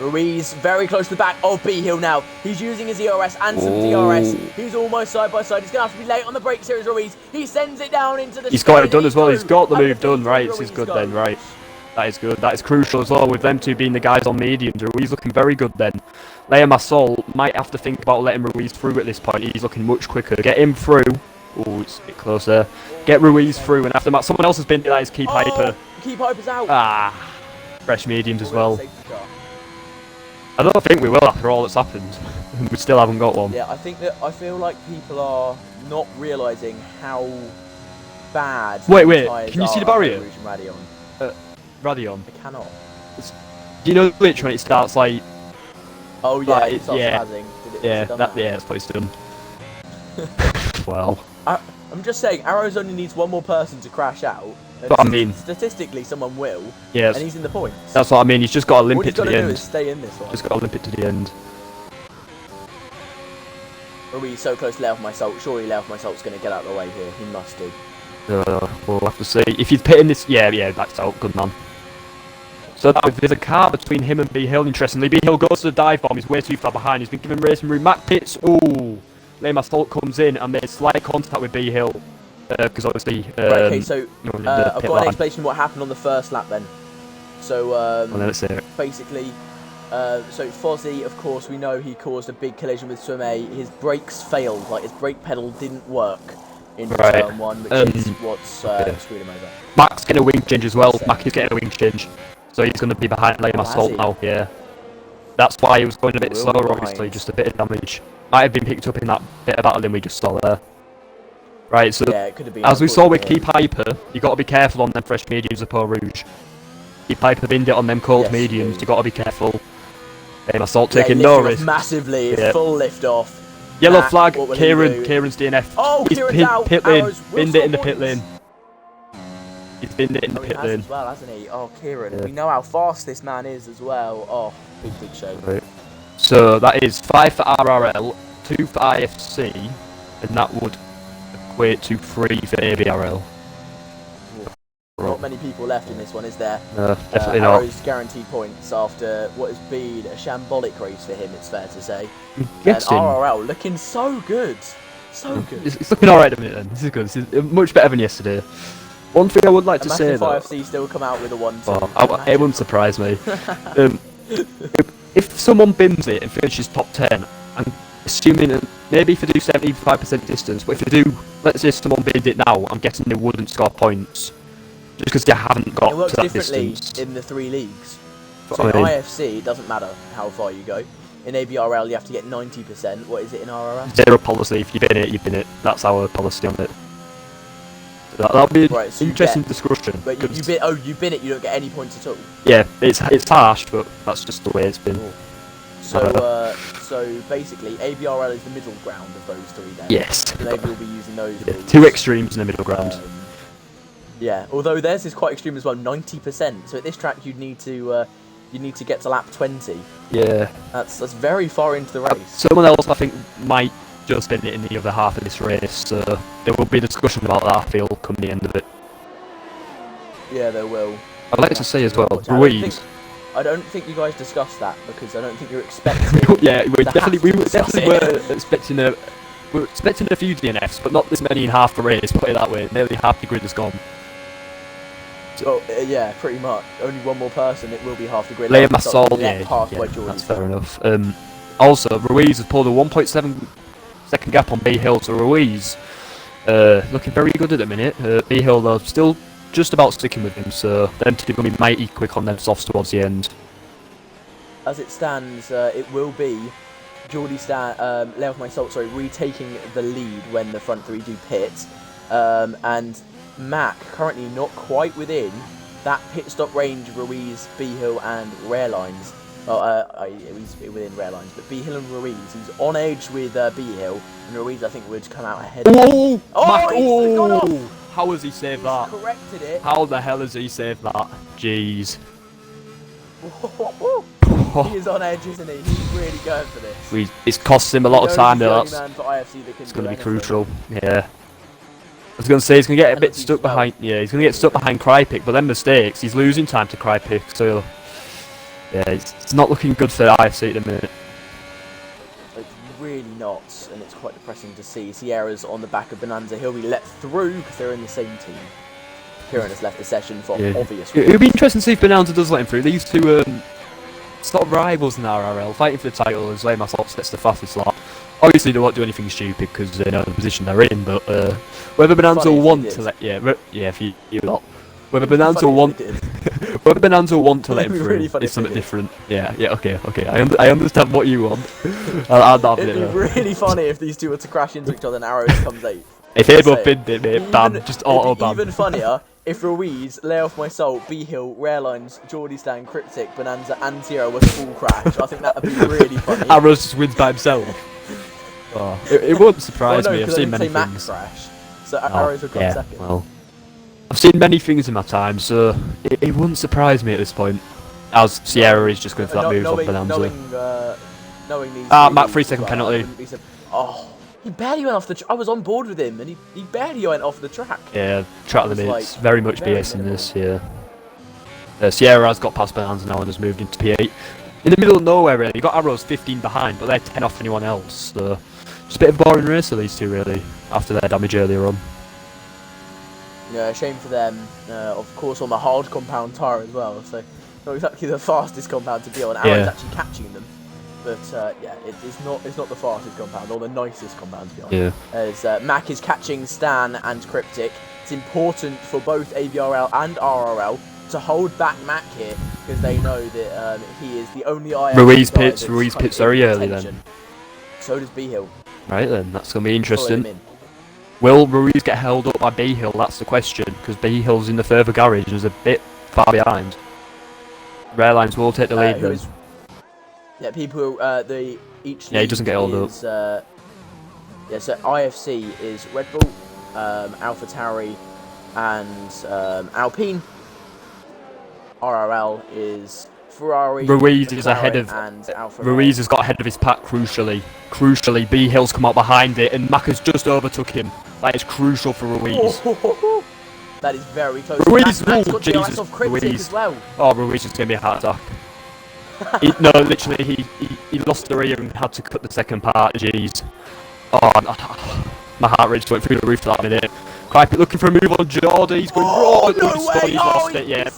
Ruiz very close to the back of B Hill now. He's using his ERS and some DRS. He's almost side by side. He's going to have to be late on the brakes here as Ruiz. He sends it down into the He's got it done as well. He's got the move done. Right, this is good then. Right. That is good. That is crucial as well with them two being the guys on mediums. Ruiz looking very good then. Liam Massol might have to think about letting Ruiz through at this point. He's looking much quicker. Get him through. Oh, it's a bit close there. Get Ruiz through, and after that, someone else has been there. That is Key Piper. Key Piper's out. Ah, fresh mediums as well. I don't think we will after all that's happened. We still haven't got one. Yeah, I feel like people are not realising how bad. Wait. Can you see the barrier? Radion. I cannot. Do you know which when it starts like? Oh yeah, it starts spazzing. That's what it's done. Well, I'm just saying, Arrows only needs one more person to crash out. But I mean, statistically, someone will. Yes. And he's in the points. That's what I mean. He's just got to limp it to the end. All he's got to do is stay in this one. Just got to limp it to the end. Are we so close to Lay Off My Salt? Surely Lay Off My Salt's going to get out of the way here. He must do. We'll have to see. If he's pitting this, yeah, that's out. Good man. So now there's a car between him and B Hill. Interestingly, B Hill goes to the dive bomb. He's way too far behind. He's been given racing room. Mac pits. Ooh, Liam Assault comes in and there's slight contact with B Hill because obviously. Right, okay, so I've got an explanation of what happened on the first lap then. So let's see it. Basically, so Fozzie, of course, we know he caused a big collision with Swim A. His brakes failed. Like his brake pedal didn't work in turn one, which is what's screwed him over. Mac's getting a wing change as well. Mac is getting a wing change. So he's going to be behind Liam Assault now, yeah. That's why he was going a bit slower, obviously, just a bit of damage. Might have been picked up in that bit of battling we just saw there. Right, so yeah, it could have been, as we saw with Key Piper, you got to be careful on them fresh mediums of Pearl Rouge. Key Piper binned it on them cold mediums, you got to be careful. Liam Assault taking no risk. Massively, full lift off. Yellow flag, Kieran's DNF. Oh, Kieran's out. Pit lane, binned it in the pit lane. He's binned it in the pit lane. As well, hasn't he? Oh, Kieran. We know how fast this man is as well. Oh, big shame. Right. So that is 5 for RRL, 2 for IFC, and that would equate to 3 for ABRL. Not many people left in this one, is there? No, definitely not. Arrow's guaranteed points after what has been a shambolic race for him, it's fair to say. And RRL looking so good. So good. It's looking alright at the minute then. This is good. This is much better than yesterday. One thing I would like to say though, IFC still come out with a 1-2. It wouldn't surprise me. If someone bins it and finishes top 10, I'm assuming that maybe if they do 75% distance, but if they do, let's say someone binned it now, I'm guessing they wouldn't score points. Just because they haven't got it works to that differently distance. In the 3 leagues. So in IFC, it doesn't matter how far you go. In ABRL, you have to get 90%. What is it in RRL? Zero policy. If you bin it, you bin it. That's our policy on it. That'll be an interesting discussion. But you bin it, you don't get any points at all. Yeah, it's harsh, but that's just the way it's been. So so basically, ABRL is the middle ground of those 3 then. Yes. So maybe we'll be using those. Yeah, 2 extremes in the middle ground. Yeah, although theirs is quite extreme as well, 90%. So at this track, you'd need to get to lap 20. Yeah. That's very far into the race. Someone else, I think, might just bin it in the other half of this race, so there will be a discussion about that, I feel, come the end of it. Yeah, there will. I'd like to say as well, Ruiz. I don't think you guys discussed that because I don't think you're expecting. Yeah, we were expecting a few DNFs, but not this many in half the race. Put it that way, nearly half the grid is gone. Well, yeah, pretty much. Only one more person, it will be half the grid. Liam Assault, that's fair enough. Also, Ruiz has pulled a 1.7 second gap on B Hill, so Ruiz looking very good at the minute. B Hill though still just about sticking with him, so them two are going to be mighty quick on them softs towards the end. As it stands, it will be Lay Off My Salt, retaking the lead when the front 3 do pit, and Mac currently not quite within that pit stop range of Ruiz, B Hill and Railines. He's within Railines, but B Hill and Ruiz, he's on edge with B Hill, and Ruiz I think would come out ahead. Oh, Mac, he's gone off! How has he saved that? Corrected it. How the hell has he saved that? Jeez. He is on edge, isn't he? He's really going for this. It's cost him a lot of time though. It's going to be crucial. Yeah. I was going to say he's going to get a bit stuck behind. Yeah, he's going to get stuck behind Crypic, but then mistakes. He's losing time to Crypic, so Yeah, it's not looking good for IFC at the minute. It's really not, and it's quite depressing to see. Sierra's on the back of Bonanza. He'll be let through because they're in the same team. Kieran has left the session for obvious reasons. It'll be interesting to see if Bonanza does let him through. These two sort of rivals in RRL, fighting for the title as Lame Assault sets the fastest lap. Obviously they won't do anything stupid because they know the position they're in, but whether Bonanza will want to let if you lot. Whether Bonanza will want whether Bonanza will want to let him through is something different. Yeah, okay. I understand what you want. I'll have it. It'd be really funny if these two were to crash into each other and Arrows comes 8th. If they both binned it, mate, ban, just auto ban. Even funnier if Ruiz, Lay Off My Soul, B Hill, Rairlines, Geordie Stan, Cryptic, Bonanza, and Sierra was full crash. I think that would be really funny. Arrows just wins by himself. Oh, it wouldn't surprise me. I've seen many things. Crash, so Arrows would come second. Well, I've seen many things in my time, so it wouldn't surprise me at this point. As Sierra is just going for that move on Bonanza. Knowing these Mac 3-second penalty. Oh, he barely went off the. I was on board with him, and he barely went off the track. Yeah, track of the minutes. Like, very much BS in this. Yeah. Sierra has got past Bonanza now and has moved into P8. In the middle of nowhere, really. You got Arrows 15 behind, but they're 10 off anyone else. So just a bit of a boring race for these two, really, after their damage earlier on. Yeah, shame for them. Of course, on the hard compound tyre as well. So not exactly the fastest compound to be on. Arrow's actually catching them. But yeah, it's not the fastest compound or the nicest compound to be on. Yeah. As Mac is catching Stan and Cryptic. It's important for both AVRL and RRL to hold back Mac here because they know that he is the only ILC. Ruiz pits very early then. So does B Hill. Right then, that's going to be interesting. Will Ruiz get held up by B Hill? That's the question, because B Hill's in the further garage and is a bit far behind. Rairlines will take the lead then. Yeah, people, each he doesn't get held up. So IFC is Red Bull, Alpha Tauri, and Alpine. RRL is Ferrari. Ruiz is ahead of. Ruiz has got ahead of his pack crucially. Crucially, B Hill's come out behind it, and Mac has just overtook him. That is crucial for Ruiz. That is very close. Ruiz, Mac's got Jesus, off Ruiz as well. Oh, Ruiz is giving me a heart attack. No, literally, he lost the rear and had to cut the second part. Jeez. Oh, my heart rate just went through the roof for that minute. Cripe looking for a move on Geordie. He's going raw. No way! He's lost it, yeah.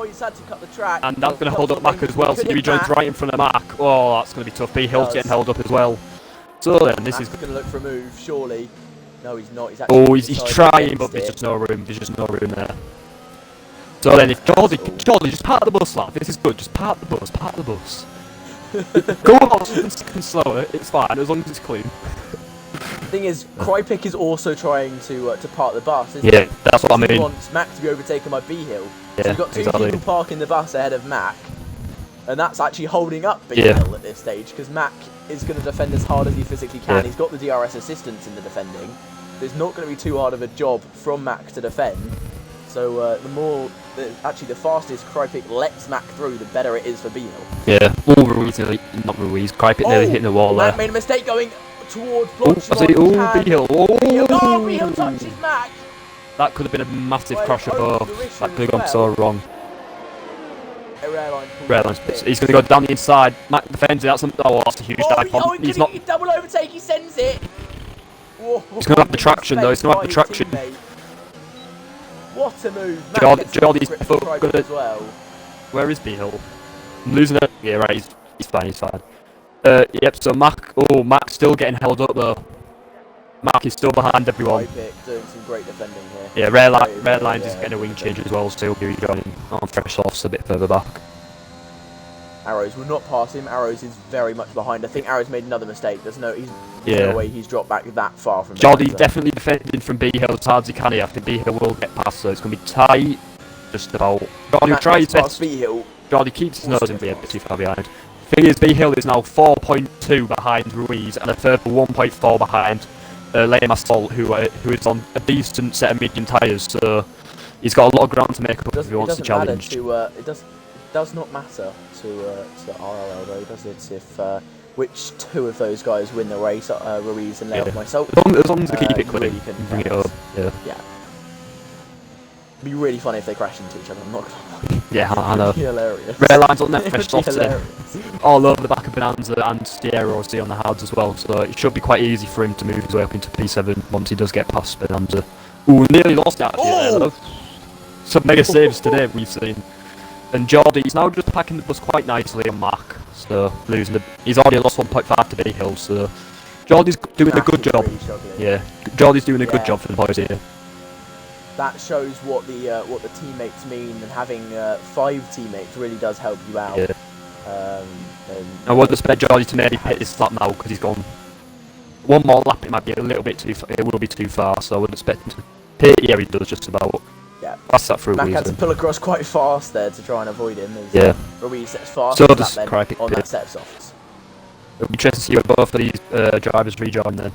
He's had to cut the track. And that's going to hold up Mac as well. So he joins right in front of Mac. Oh, that's going to be tough. B Hill's getting held up as well. So then, this is going to look for a move, surely. No, he's not. He's trying, but there's just no room. There's just no room there. So then, if Geordie, just park the bus, lad. This is good. Just park the bus. Park the bus. Go on, second slower. It's fine as long as it's clean. The thing is, Crypic is also trying to park the bus. Yeah, that's what I mean. He wants Mac to be overtaken by B Hill. Yeah, so you've got two people parking the bus ahead of Mac, and that's actually holding up B Hill at this stage because Mac is going to defend as hard as he physically can. He's got the DRS assistance in the defending. It's not going to be too hard of a job from Mac to defend. So the fastest Crypic lets Mac through, the better it is for B Hill. Yeah, not Ruiz. Crypic nearly hitting the wall there. Mac made a mistake going towards block. B Hill. B Hill touches Mac. That could have been a massive crash of both. That could have gone so wrong. Rairlines pits. He's going to go down the inside. Mac defends it. That's a huge dive bomb. He's not. Double overtake. He sends it. Whoa. He's going to have the traction though. He's going to have the traction. What a move. Geordie's good as well. Where is B Hill? I'm losing it. Yeah, right. He's fine. He's fine. Yep. So Mac's still getting held up though. Mac is still behind everyone. Doing some great defending here. Yeah, Rairlines is getting a wing change as well, so he'll be joining on fresh offs a bit further back. Arrows will not pass him. Arrows is very much behind. I think Arrows made another mistake. There's no way he's dropped back that far from. Geordie's definitely defending from B Hill as hard as he can. I think B Hill will get past, so it's going to be tight. Just about. Geordie will try his best. Geordie keeps his nose in the end, but too far behind. Thing is, B Hill is now 4.2 behind Ruiz and a further 1.4 behind Lame Assault, who is on a decent set of medium tyres, so he's got a lot of ground to make up if he wants to challenge. It does not matter to RRL though, does it? If which two of those guys win the race, Ruiz and Lame Assault. As long as they keep it clean, bring it up. Yeah. It'd be really funny if they crash into each other. I'm not gonna lie. Yeah, I know. Hilarious. Rear lines on that It fresh would be softy. hilarious. All over the back of Bonanza and Sierra OC on the hards as well, so it should be quite easy for him to move his way up into P7 once he does get past Bonanza. Ooh, nearly lost it actually there though. Some mega saves today we've seen. And Geordie's now just packing the bus quite nicely on Mark, so he's already lost 1.5 to B Hill, so Geordie's doing a good job. Yeah, Geordie's doing a good job for the boys here. That shows what the teammates mean, and having 5 teammates really does help you out. Yeah. I wouldn't expect Geordie to maybe hit his lap now because he's gone. One more lap, it might be a little bit too. It will be too far, so I wouldn't expect him to hit. Yeah, he does just about. Yeah. Pass that through. Mac had to pull across quite fast there to try and avoid him. Yeah. Ruiz sets fast. So does Cricket. On that set of softs. It'll be interesting to see where both of these drivers rejoin then.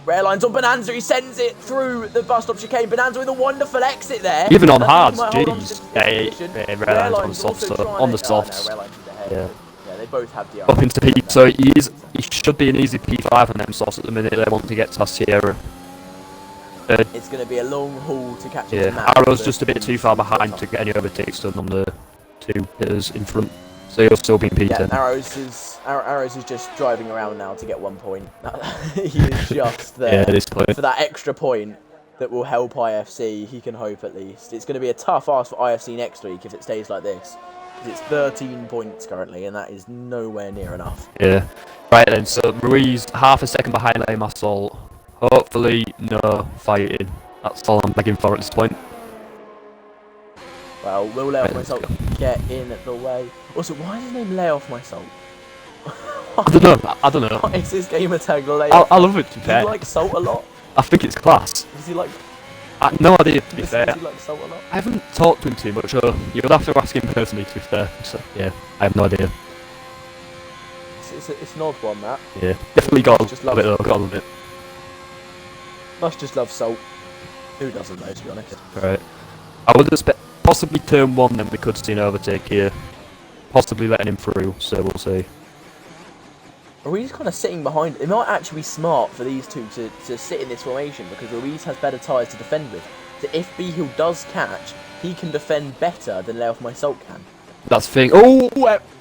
Rail lines on Bonanza, he sends it through the bus stop chicane. Bonanza with a wonderful exit there. Even on hards, jeez. Rail lines on the soft, so on the softs. Yeah. Yeah, they both have the up into P, so he should be an easy P5 on them softs at the minute. They want to get to Sierra. It's going to be a long haul to catch up. Yeah, Arrow's just a bit too far behind to get any overtakes done on the 2 hitters in front, so he'll still be in P10. Yeah, Arrows is just driving around now to get 1 point. He is just there for that extra point that will help IFC. He can hope at least. It's going to be a tough ask for IFC next week if it stays like this. It's 13 points currently, and that is nowhere near enough. Yeah. Right then, so Ruiz half a second behind Le Massol. Hopefully, no fighting. That's all I'm begging for at this point. Well, will Lay Off My Salt get in the way? Also, why is his name Lay Off My Salt? I don't know. What is his gamer tag? Lay Off? I love it, to be fair. Does he like salt a lot? I think it's class. Does he like... No idea, to be fair. Does he like salt a lot? I haven't talked to him too much, so you would have to ask him personally, to be fair. So, yeah, I have no idea. It's an odd one, that. Yeah, definitely got a bit though, gotta love it. Must just love salt. Who doesn't though, to be honest? Right. I would expect possibly turn 1, then we could see an overtake here. Possibly letting him through, so we'll see. Ruiz kind of sitting behind. It might actually be smart for these two to sit in this formation because Ruiz has better tyres to defend with. So if B Hill does catch, he can defend better than Lay Off My Salt can. That's the thing. Oh,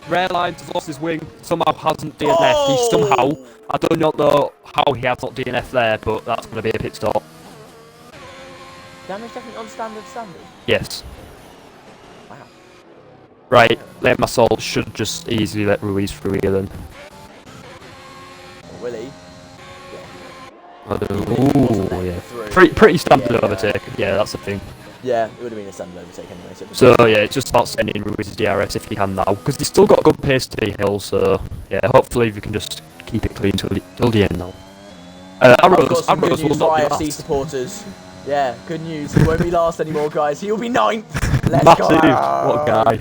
Rare Lines has lost his wing. Somehow hasn't DNF. Oh! He somehow, I do not know how he has not DNF there, but that's going to be a pit stop. Damage definitely on standard. Yes. Wow. Right, Le Massol should just easily let Ruiz through here then. Will he? Yeah. I don't know. Ooh, yeah. Pretty standard overtake. Yeah, that's the thing. Yeah, it would have been a standard overtake anyway. So yeah, it's just about sending Ruiz's DRS if he can now, because he's still got good pace to the hill. So yeah, hopefully we can just keep it clean till the end now. Arrows will not be IFC last. Supporters. Yeah, good news. He won't be last anymore, guys. He'll be 9th. Let's Massive. go. What a guy.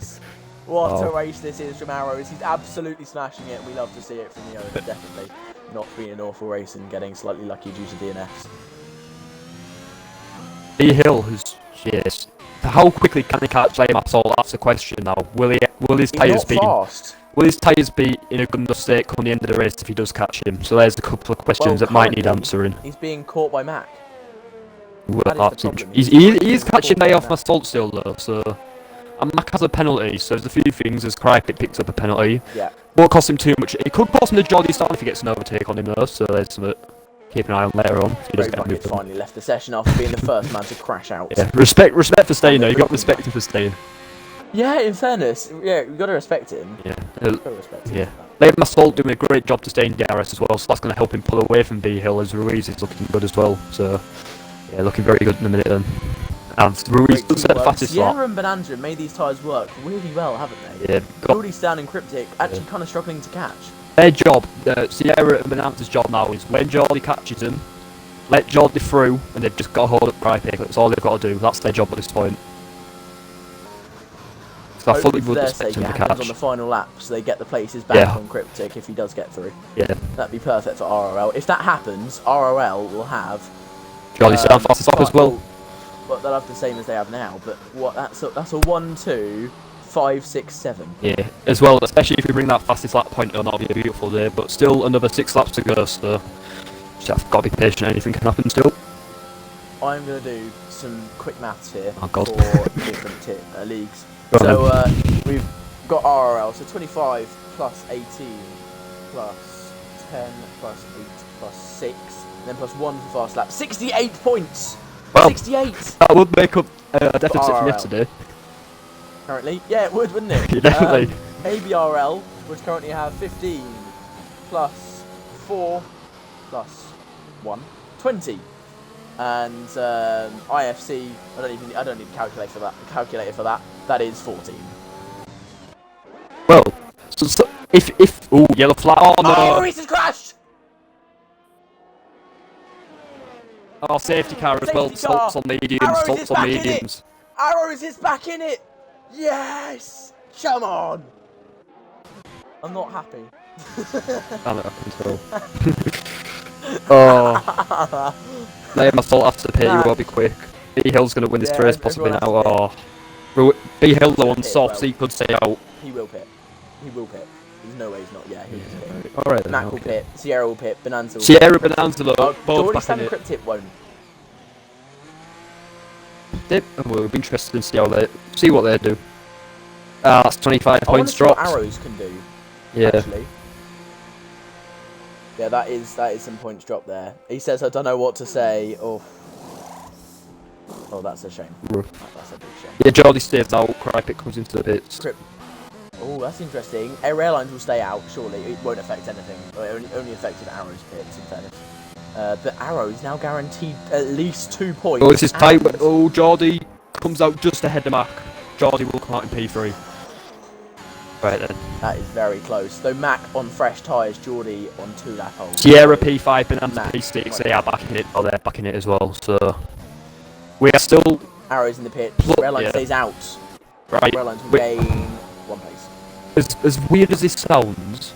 What a race this is from Arrows. He's absolutely smashing it. We love to see it from the owner, definitely. Not being an awful race and getting slightly lucky due to DNFs. B Hill has, yes. How quickly can he catch Le Massol? That's the question now. Will his tyres be? Will his tyres be in a good enough state come the end of the race if he does catch him? So there's a couple of questions that might need answering. He's being caught by Mac. Well, he's catching Lay Off My Salt still though, so... And Mac has a penalty, so there's a few things as Cricket picks up a penalty. Yeah. Won't cost him too much. It could cost him the Geordie start if he gets an overtake on him though, so there's something to keep an eye on later on. If he doesn't get moved on. Finally left the session after being the first man to crash out. Yeah, respect for staying though, you got respect him for staying. Yeah, in fairness, yeah, we've got to respect him. Yeah. Yeah. Le Massol doing a great job to stay in DRS as well, so that's going to help him pull away from B Hill as Ruiz is looking good as well. So, yeah, looking very good in a minute then. And Ruiz does set the fastest lap. Sierra and Bonanza made these tyres work really well, haven't they? Yeah. Geordie Stan and Cryptic actually kind of struggling to catch. Their job, Sierra and Bonanza's job now is when Geordie catches them, let Geordie through, and they've just got to hold up Cricket. That's all they've got to do. That's their job at this point. So I fully would expect him to catch. On the final lap, so they get the places back on Cryptic if he does get through. Yeah. That'd be perfect for ROL. If that happens, ROL will have Geordie Stan fastest lap as well. But they'll have the same as they have now. But what? That's a 1, 2, 5, 6, 7. Yeah, as well, especially if we bring that fastest lap point on, that'll be a beautiful day. But still another 6 laps to go, so just have got to be patient. Anything can happen still. I'm going to do some quick maths here Oh, God. for different leagues. Go So we've got RRL, so 25 plus 18 plus 10 plus 8 plus 6, and then plus 1 for fast lap. 68 points! Well, 68! That would make up a deficit from RRL. yesterday. Currently? Yeah, it would, wouldn't it? Yeah, definitely. ABRL would currently have 15 plus 4 plus 1, 20. And IFC, I don't need a calculator for that. That is 14. Well, so if ooh, yellow flag. Oh no! Oh, Reese has crashed! Oh, safety car as well. Safety car. Salts on mediums. Arrows is Salts on back in it. mediums. Arrows is back in it! Yes! Come on! I'm not happy. I know, I can tell. Oh, Liam, I thought after the pit you will be quick. B Hill's going to win this race possibly now. Oh, B Hill though on softs, he could stay out. He will pit. He will pit. There's no way he's not. Yeah, he will pit. Alright then. Mac will pit. Sierra will pit. Bonanza will Sierra, pit. Bonanza, both Geordie back in Stan it. Cryptip won't. We'll be interested in see what they do. That's 25 points dropped. dropped. What Arrows can do. Yeah. Actually. Yeah, that is some points dropped there. He says, I don't know what to say. Oh, that's a shame. That's a big shame. Yeah, Geordie stays out. Crypit comes into the pits. Oh, that's interesting. Air Airlines will stay out, surely. It won't affect anything. It only affected Arrow's pits, in fairness. But Arrow is now guaranteed at least 2 points. Oh, this is tight. Oh, Geordie comes out just ahead of Mac. Geordie will come out in P3. Right then. That is very close. Though Mac on fresh tyres, Geordie on 2-lap hold. Sierra P5, Bonanza P6, they are back in it. Oh, they're back in it as well. So we are still. Arrows in the pit. Airline stays out. Right. Airlines will gain 1 place. As weird as this sounds,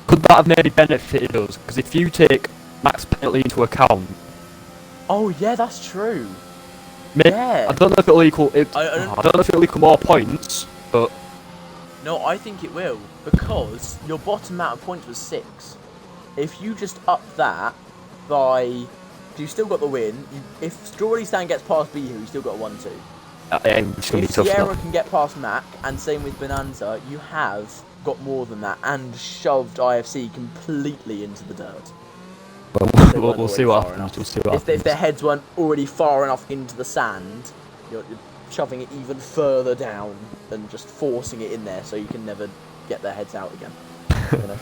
could that have maybe benefited us? Because if you take Mac's penalty into account. Oh yeah, that's true. Yeah. I don't know if it'll equal. I don't know if it'll equal more points, but. No, I think it will, because your bottom amount of points was 6. If you just up that by... You still got the win. If Geordie Stan gets past B Hill, you still got 1-2. If Sierra can get past Mac, and same with Bonanza, you have got more than that, and shoved IFC completely into the dirt. Well, we'll see what happens. We'll see what happens. If their heads weren't already far enough into the sand, you're shoving it even further down and just forcing it in there so you can never get their heads out again. You know?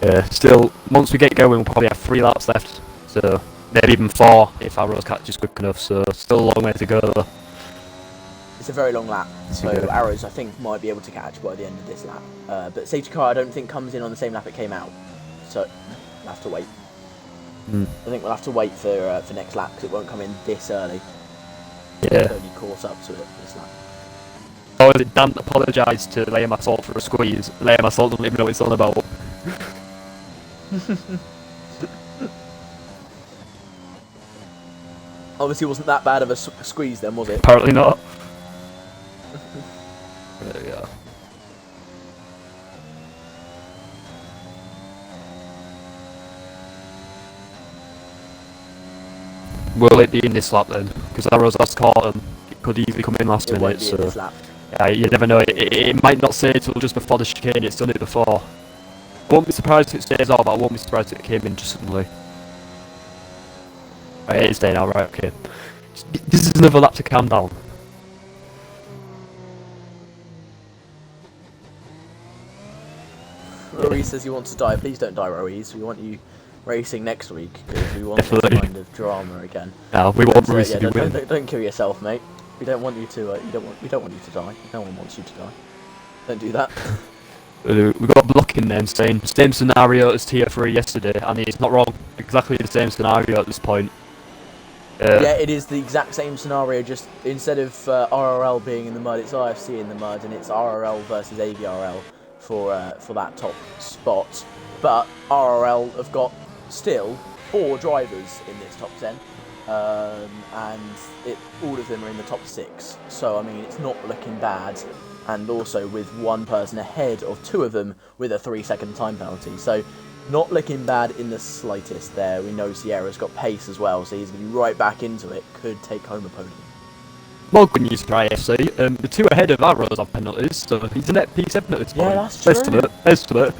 Yeah, still, once we get going, we'll probably have 3 laps left. So, maybe even 4 if Arrows catches quick enough. So, still a long way to go though. It's a very long lap, so Arrows I think might be able to catch by the end of this lap. But safety car I don't think comes in on the same lap it came out. So, we'll have to wait. I think we'll have to wait for next lap because it won't come in this early. Yeah. It's only caught up to it this lap. Oh, Dan apologised to Liam Assault for a squeeze. Liam Assault doesn't even know what it's all about. Obviously, wasn't that bad of a squeeze then, was it? Apparently not. There we go. Will it be in this lap then? Because Arrows has caught him. It could easily come in last minute. So this lap. Yeah, you never know. It might not say till just before the chicane. It's done it before. Won't be surprised if it stays out, but I won't be surprised if it came in just suddenly. Right, it is there now. Right, okay. This is another lap to calm down. Ruiz says you want to die. Please don't die, Ruiz. We want you racing next week because we want this kind of drama again. No, we want Ruiz to win. Don't kill yourself, mate. We don't want you to. We don't want you to die. No one wants you to die. Don't do that. We got a blocking then saying same scenario as Tier 3 yesterday, and he's not wrong. Exactly the same scenario at this point. Yeah, it is the exact same scenario. Just instead of RRL being in the mud, it's IFC in the mud, and it's RRL versus AVRL for that top spot. But RRL have got still 4 drivers in this top 10, and all of them are in the top 6. So I mean, it's not looking bad. And also with one person ahead of 2 of them with a 3-second time penalty. So Not looking bad in the slightest there. We know Sierra's got pace as well, so he's going to be right back into it. Could take home a podium. Well, good news for IFC. The two ahead of Arrows have penalties, so he's a net P7 at this point. Yeah, that's true. Estimate.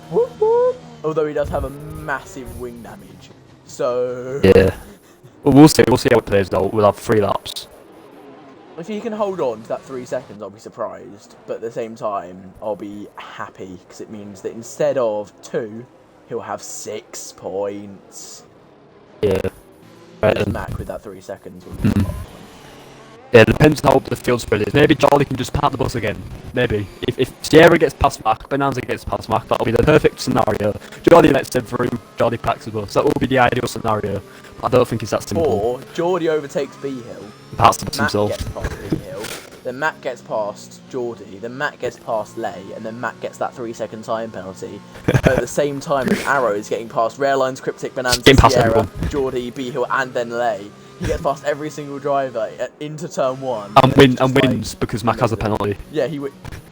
Whoop, whoop. Although he does have a massive wing damage. So... Yeah. Well, we'll see how it plays though. We'll have 3 laps. If he can hold on to that 3 seconds, I'll be surprised. But at the same time, I'll be happy, because it means that instead of 2, he'll have 6 points. Yeah. Right, Mac with that 3 seconds will be yeah, it depends how the field spread is. Maybe Charlie can just park the bus again. Maybe. If Sierra gets past Mac, Bonanza gets past Mac, that'll be the perfect scenario. Jordy lets him through, Jordy packs the bus. That will be the ideal scenario. I don't think it's that simple. Or Geordie overtakes B-Hill. Parks the bus Matt himself. Gets past B-Hill. Then Matt gets past Geordie. Then Matt gets past Lay. And then Matt gets that 3-second time penalty. At the same time as Arrow is getting past Railines, Cryptic, Bonanza, Sierra, Geordie, B-Hill, and then Lay. He gets past every single driver into turn 1. And wins because Mac has a penalty. Yeah,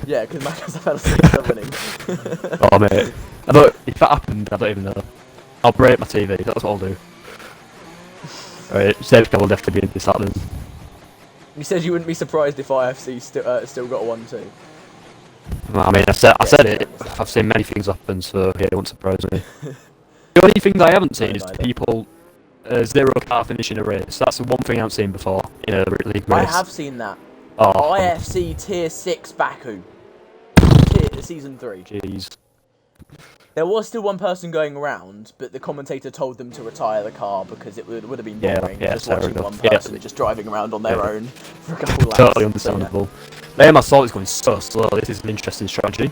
yeah, because Mac has a penalty for winning. Oh mate, if that happened, I don't even know. I'll break my TV. That's what I'll do. Alright, Safe will definitely be in this happening. You said you wouldn't be surprised if IFC still got a 1-2. I mean, I said it. I've seen many things happen, so yeah, it won't surprise me. The only things I haven't seen is people 0 car finishing a race. That's the one thing I haven't seen before in a league race. I have seen that. Oh. IFC Tier 6 Baku. Season 3. Jeez. There was still one person going around, but the commentator told them to retire the car because it would have been boring just watching one person just driving around on their own for a couple laps. Totally understandable. Yeah. My Assault is going so slow. This is an interesting strategy.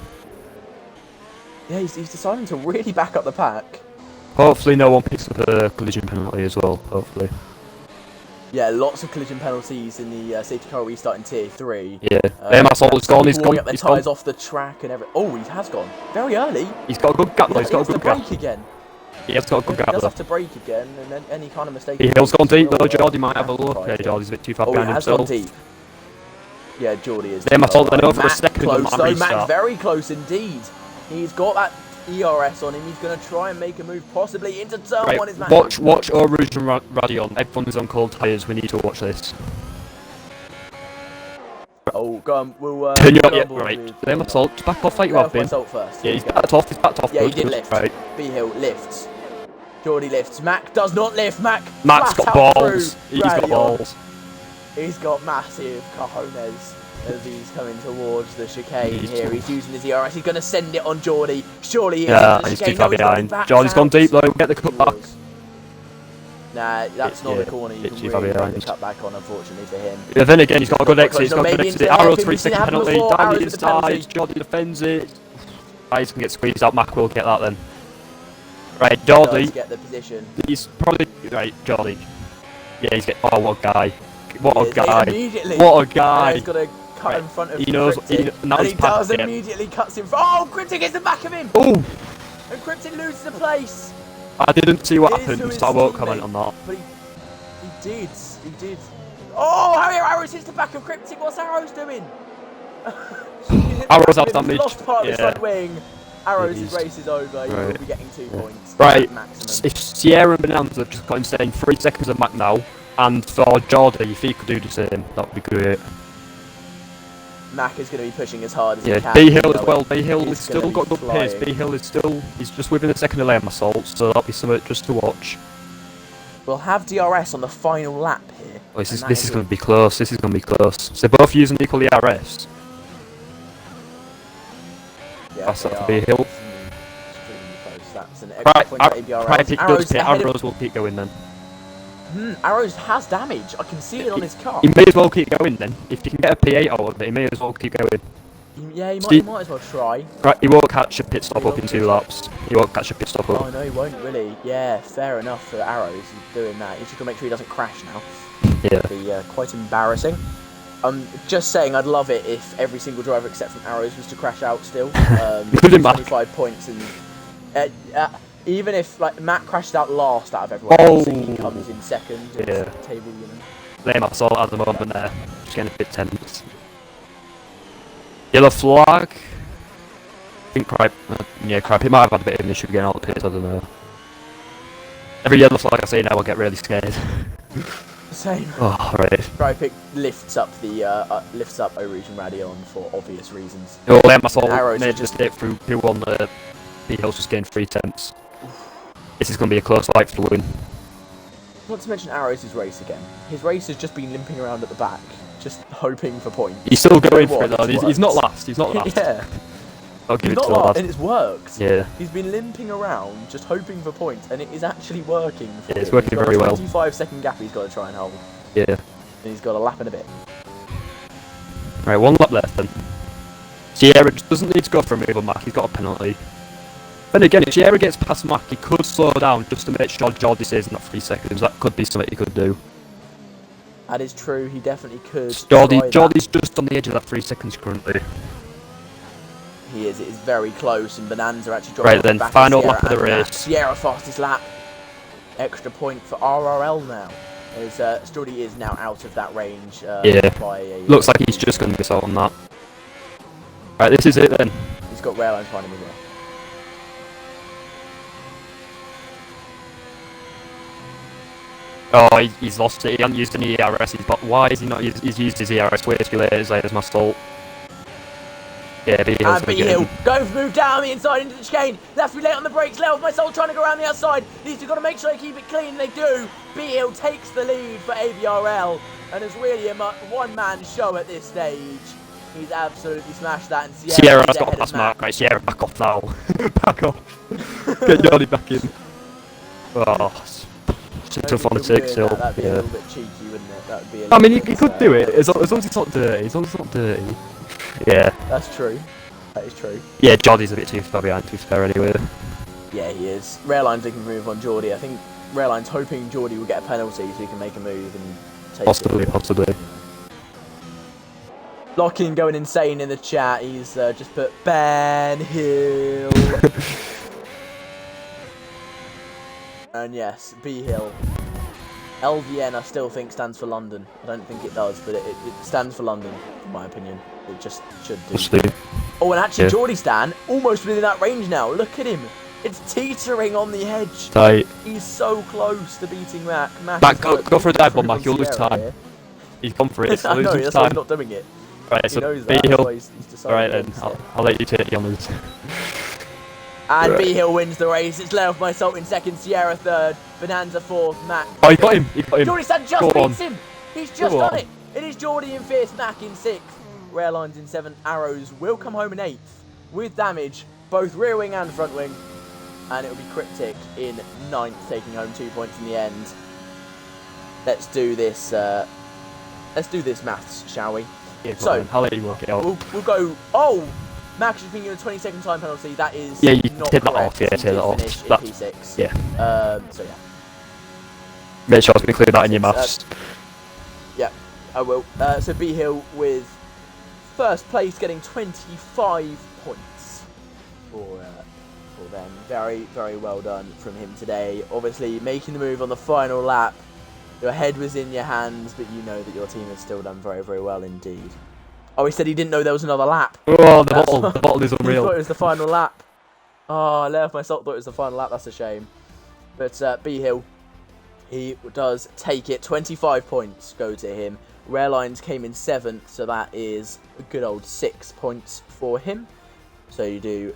Yeah, he's deciding to really back up the pack. Hopefully no one picks up a collision penalty as well, hopefully. Yeah, lots of collision penalties in the safety car restart in Tier 3. Yeah. My Assault is gone, he's gone. Up their tyres off the track and everything. Oh, he has gone. Very early. He's got a good gap though, he's got a good gap. He has to brake again. He has got a good gap though. He does have to brake again, and then any kind of mistake... Hill's gone deep though, Geordie might have a look. Yeah, Geordie's a bit too far behind himself. Gone deep. Yeah, Geordie is. My Assault then over a second close, on that restart. Mac very close indeed. He's got that ERS on him. He's going to try and make a move, possibly into turn 1. Is Mac. Watch Eau Rouge and Radion. Everyone is on cold tyres. We need to watch this. Oh, go on. We'll. Turn you up, yeah, right. Then Assault. Back off like you have been. First. Yeah, he's backed off. He's backed off. Yeah, he did lift. Right. B-Hill lifts. Geordie lifts. Mac does not lift. Mac's got balls. He's got balls. He's got massive cojones as he's coming towards the chicane here. He's using his ERS. He's going to send it on Geordie. Surely he is. He's too far behind. Geordie's gone deep though. Get the cut back. Nah, that's not the corner you can really get the cut back on, unfortunately, for him. Yeah, then again, he's got a good exit. He's got a good exit. Arrow 3-second penalty. Danny inside. Geordie defends it. He's going to get squeezed out. Mac will get that then. Right, Geordie. Get the position. He's probably... Right, Geordie. Yeah, he's getting... Oh, what a guy. What a guy. Immediately. What a guy. He's got to cut in front of He knows... and he does immediately cuts in front. Oh, Cryptic hits the back of him. Oh. And Cryptic loses the place. I didn't see what happened, so I won't comment on that. But he did. Oh, Arrows hits the back of Cryptic. What's Arrows doing? Arrows have damage. Lost part of his front wing. Arrows' race is over. He will be getting 2 points. Right. If Sierra and Bonanza have just got him staying 3 seconds of Mac now, and for Geordie, if he could do the same, that would be great. Mac is going to be pushing as hard as he can. B-Hill as well. B-Hill has still got good pace. B-Hill is still... He's just within a second of Lane Assault, so that'll be something just to watch. We'll have DRS on the final lap here. Oh, this is going to be close. This is going to be close. So they're both using equal DRS. Yeah, that's that for B-Hill. That's an extra point to Arrows will keep going then. Arrows has damage. I can see it on his car. He may as well keep going then. If he can get a P8 out of it, he may as well keep going. Yeah, he might as well try. Right, he won't catch a pit stop up in 2 laps. He won't catch a pit stop up. Oh no, he won't really. Yeah, fair enough for Arrows. He's doing that. He's just gonna make sure he doesn't crash now. Yeah. It'd be quite embarrassing. Just saying, I'd love it if every single driver except from Arrows was to crash out still. 25 points and even if like Matt crashes out last out of everyone else, he comes in second. Yeah. Table, you know. Lame Assault at the moment there. Just getting a bit tense. Yellow flag. think Cripe might have had a bit of an issue getting out of the pits, I don't know. Every yellow flag I see now I get really scared. Same. Oh, right. Cripe lifts up O-Region Radion for obvious reasons. Oh, yeah, my soul Arrows made a just mistake through who won the B-Hills just gained 3 tenths. This is going to be a close fight for the win. Not to mention Arrows' race again. His race has just been limping around at the back, just hoping for points. He's still going for it though, he's not last, he's not last. Yeah. I'll give He's it not to last, lad. and it's worked. Yeah. He's been limping around, just hoping for points, and it is actually working for him. It's working He's got very a well. 25-second gap he's got to try and hold. Yeah. And he's got a lap and a bit. Right, 1 lap left then. Sierra just doesn't need to go for a move on Mac, he's got a penalty. Then again, if Sierra gets past Mac, he could slow down just to make sure Geordie stays in that 3 seconds. That could be something he could do. That is true, he definitely could. Geordie's just on the edge of that 3 seconds currently. He is, it is very close, and Bonanza actually dropping Right then, back final Sierra lap of the and Mac. race. Sierra fastest lap. Extra point for RRL now. As Geordie is now out of that range. By a, Looks like he's just going to miss out on that. Right, this is it then. He's got rail lines behind him as well. Oh, he's lost it. He hasn't used any ERS. Why is he not? He's used his ERS way too late. There's my fault. Yeah, B-Hill's and B-Hill going for move down the inside into the chicane. Left to be late on the brakes. Let off my soul trying to go around the outside. These two got to make sure they keep it clean. They do. B-Hill takes the lead for ABRL, and it's really a one-man show at this stage. He's absolutely smashed that. And Sierra's got a pass mark. Right, Sierra, back off now. Back off. Get Johnny back in. Oh, it's a tough one to take still. That'd be a little bit cheeky, wouldn't it? That would be. I mean, he could do it as long as it's not dirty. As long as it's not dirty. Yeah. That's true. That is true. Yeah, Geordie's a bit too far behind, to be fair, anyway. Yeah, he is. Railline's looking to move on Geordie. I think Railline's hoping Geordie will get a penalty so he can make a move and take it. Possibly. Locking going insane in the chat. He's just put Ben Hill. And yes, B Hill. LVN I still think stands for London. I don't think it does, but it stands for London, in my opinion. It just should do. Oh, and actually, Geordie Stan, almost within that range now. Look at him. It's teetering on the edge. Tight. He's so close to beating Mac. Mac, go for a dive bomb, Mac. You'll lose time. Here. He's gone for it. I know, that's why he's not doing it. Right, so B-Hill. Alright then, I'll let you take the honours. And right. B-Hill wins the race. It's Let Off My Salt in second, Sierra third, Bonanza fourth, Mac. Oh, he got him. Geordie Stan just beats him. He's just done it. It is Geordie in fifth, Mac in sixth. Railines in seventh, Arrows will come home in eighth with damage, both rear wing and front wing. And it will be Cryptic in ninth, taking home 2 points in the end. Let's do this. Let's do this maths, shall we? Yeah, so I'll let you work it out. We'll go. Oh, Max has been given a 20-second time penalty. That is you not take that correct. off. Yeah, take that off. P6. Yeah. So yeah. Make sure I was going to include that in your maths. Yeah, I will. So B Hill with first place, getting 25 points for them. Very, very well done from him today. Obviously, making the move on the final lap. Your head was in your hands, but you know that your team has still done very, very well indeed. Oh, he said he didn't know there was another lap. Oh, the bottle is unreal. He thought it was the final lap. Oh, I left myself thought it was the final lap. That's a shame. But B Hill, he does take it. 25 points go to him. Railines came in seventh, so that is a good old 6 points for him. So you do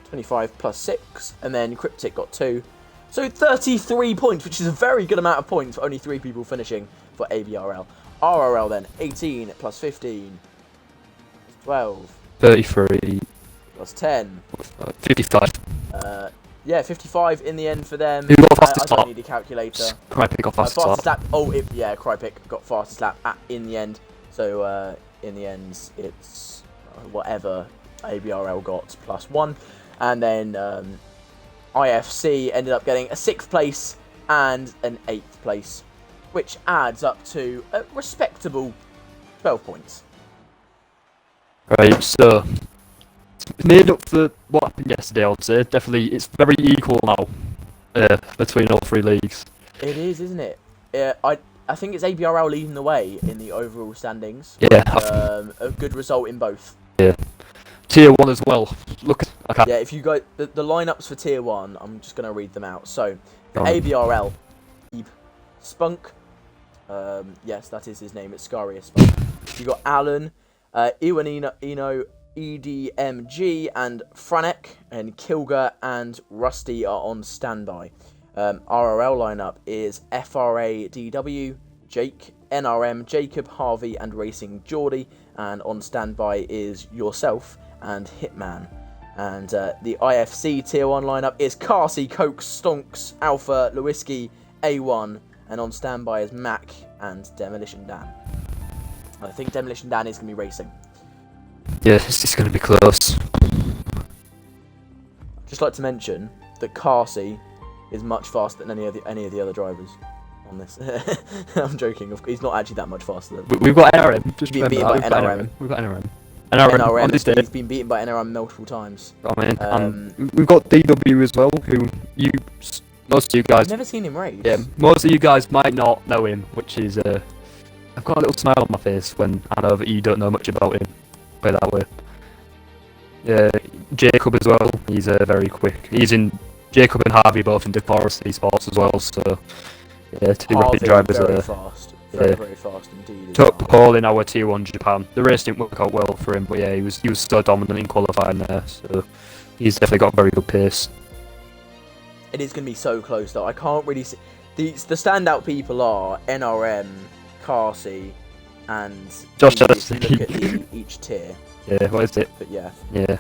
25 plus 6, and then Cryptic got 2. So 33 points, which is a very good amount of points for only 3 people finishing for ABRL. RRL then, 18 plus 15, 12. 33. Plus 10. 55. Yeah, 55 in the end for them. Who got fastest I lap? don't need a calculator. Crypic got fastest lap. Oh, yeah, Crypic got fastest lap in the end. So in the end, it's whatever ABRL got plus 1. And then IFC ended up getting a 6th place and an 8th place, which adds up to a respectable 12 points. Right, so it's made up for what happened yesterday, I would say. Definitely, it's very equal now between all 3 leagues. It is, isn't it? I think it's ABRL leading the way in the overall standings. Yeah. A good result in both. Yeah. Tier 1 as well. Look, I can't. Yeah, if you go the lineups for Tier 1, I'm just gonna read them out. So Go on. ABRL, Spunk. Yes, that is his name. It's Scarius Spunk. You got Alan, Iwanino, EDMG, and Franek, and Kilger and Rusty are on standby. RRL lineup is FRADW, Jake, NRM, Jacob, Harvey, and Racing Geordie, and on standby is yourself and Hitman. And the IFC Tier 1 lineup is Carsey, Coke, Stonks, Alpha, Lewiski, A1, and on standby is Mac and Demolition Dan. I think Demolition Dan is going to be racing. Yeah, it's going to be close. Just like to mention that Carsey is much faster than any of the other drivers on this. I'm joking. He's not actually that much faster than. We've got NRM. Just Being remember beaten that. by NRM. We've got NRM. NRM on this day. He's been beaten by NRM multiple times. Oh man, we've got DW as well, who most of you guys. I've never seen him race. Yeah, most of you guys might not know him, which is I've got a little smile on my face when I know that you don't know much about him. Put it that way. Yeah, Jacob as well. He's very quick. Jacob and Harvey both in Forest Esports as well. So yeah, two rapid drivers very there. Fast. Very fast indeed. Took pole in our Tier 1 Japan. The race didn't work out well for him, but yeah, he was so dominant in qualifying there. So he's definitely got a very good pace. It is going to be so close though. I can't really see the standout people are NRM, Carsey, and Josh if you look at each tier. Yeah, what is it? But yeah. Yeah.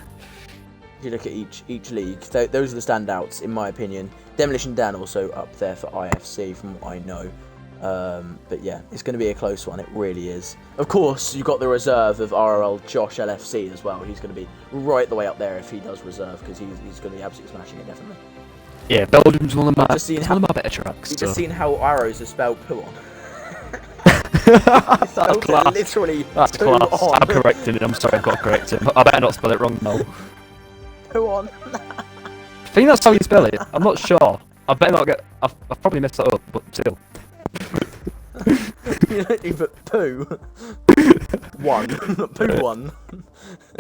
If you look at each league, those are the standouts in my opinion. Demolition Dan also up there for IFC from what I know. But yeah, it's going to be a close one. It really is. Of course, you've got the reserve of RRL Josh LFC as well. He's going to be right the way up there if he does reserve because he's going to be absolutely smashing it definitely. Yeah, Belgium's one of my better tracks. You've just seen how arrows are spelled poo on. That's class. Literally That's poo class. on. I'm correcting it. I'm sorry, I've got to correct it. I better not spell it wrong now. Poo on. I think that's how you spell it. I'm not sure. I better not get. I've probably messed that up, but still. You don't even poo. One. Poo one.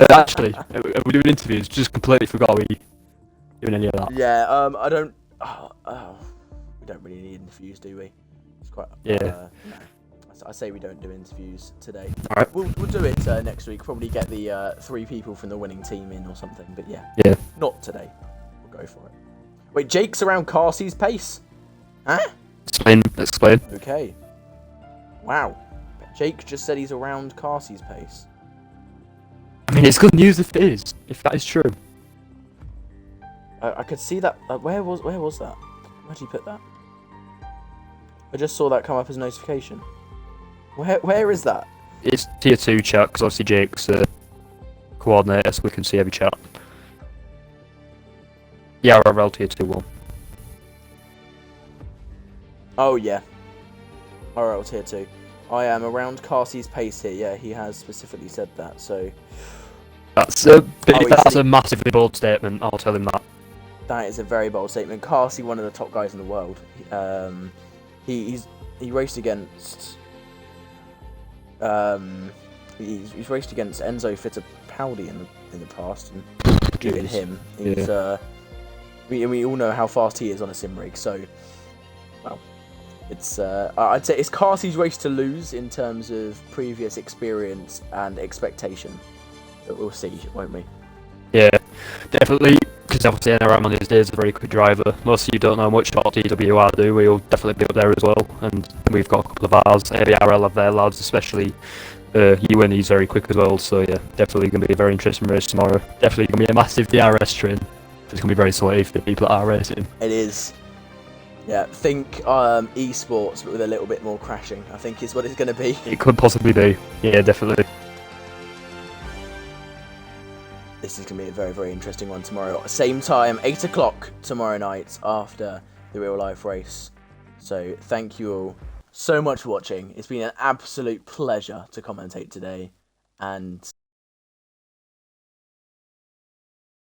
Actually, we're doing interviews. Just completely forgot we doing any of that. Yeah. I don't. We don't really need interviews, do we? It's quite. Yeah. No. I say we don't do interviews today. All right. We'll do it next week. Probably get the 3 people from the winning team in or something. But yeah. Yeah. Not today. We'll go for it. Wait, Jake's around Carsey's pace? Huh? Explain. Okay. Wow. Jake just said he's around Carsey's pace. I mean, it's good news if it is. If that is true. I could see that. Where was that? Where'd he put that? I just saw that come up as a notification. Where is that? It's Tier 2 chat, because obviously Jake's coordinator, so we can see every chat. Yeah, RRL Tier 2 1. Oh yeah. RL Tier 2. I am around Carsey's pace here. Yeah, he has specifically said that, so... That's a massively bold statement, I'll tell him that. That is a very bold statement. Carsey, one of the top guys in the world. He raced against... he's raced against Enzo Fittipaldi in the past, and given him, he's we all know how fast he is on a sim rig. So, well, it's I'd say it's Carsey's race to lose in terms of previous experience and expectation. But we'll see, won't we? Yeah, definitely. Because obviously NRM on his day is a very quick driver. Most of you don't know much about DWR, do we? He'll definitely be up there as well. And we've got a couple of ours. ABRL have their lads, especially Ewan, he's very quick as well. So yeah, definitely going to be a very interesting race tomorrow. Definitely going to be a massive DRS train. It's going to be very sweaty for the people that are racing. It is. Yeah, think esports, but with a little bit more crashing, I think is what it's going to be. It could possibly be. Yeah, definitely. This is going to be a very, very interesting one tomorrow. Same time, 8 o'clock tomorrow night after the real life race. So thank you all so much for watching. It's been an absolute pleasure to commentate today. And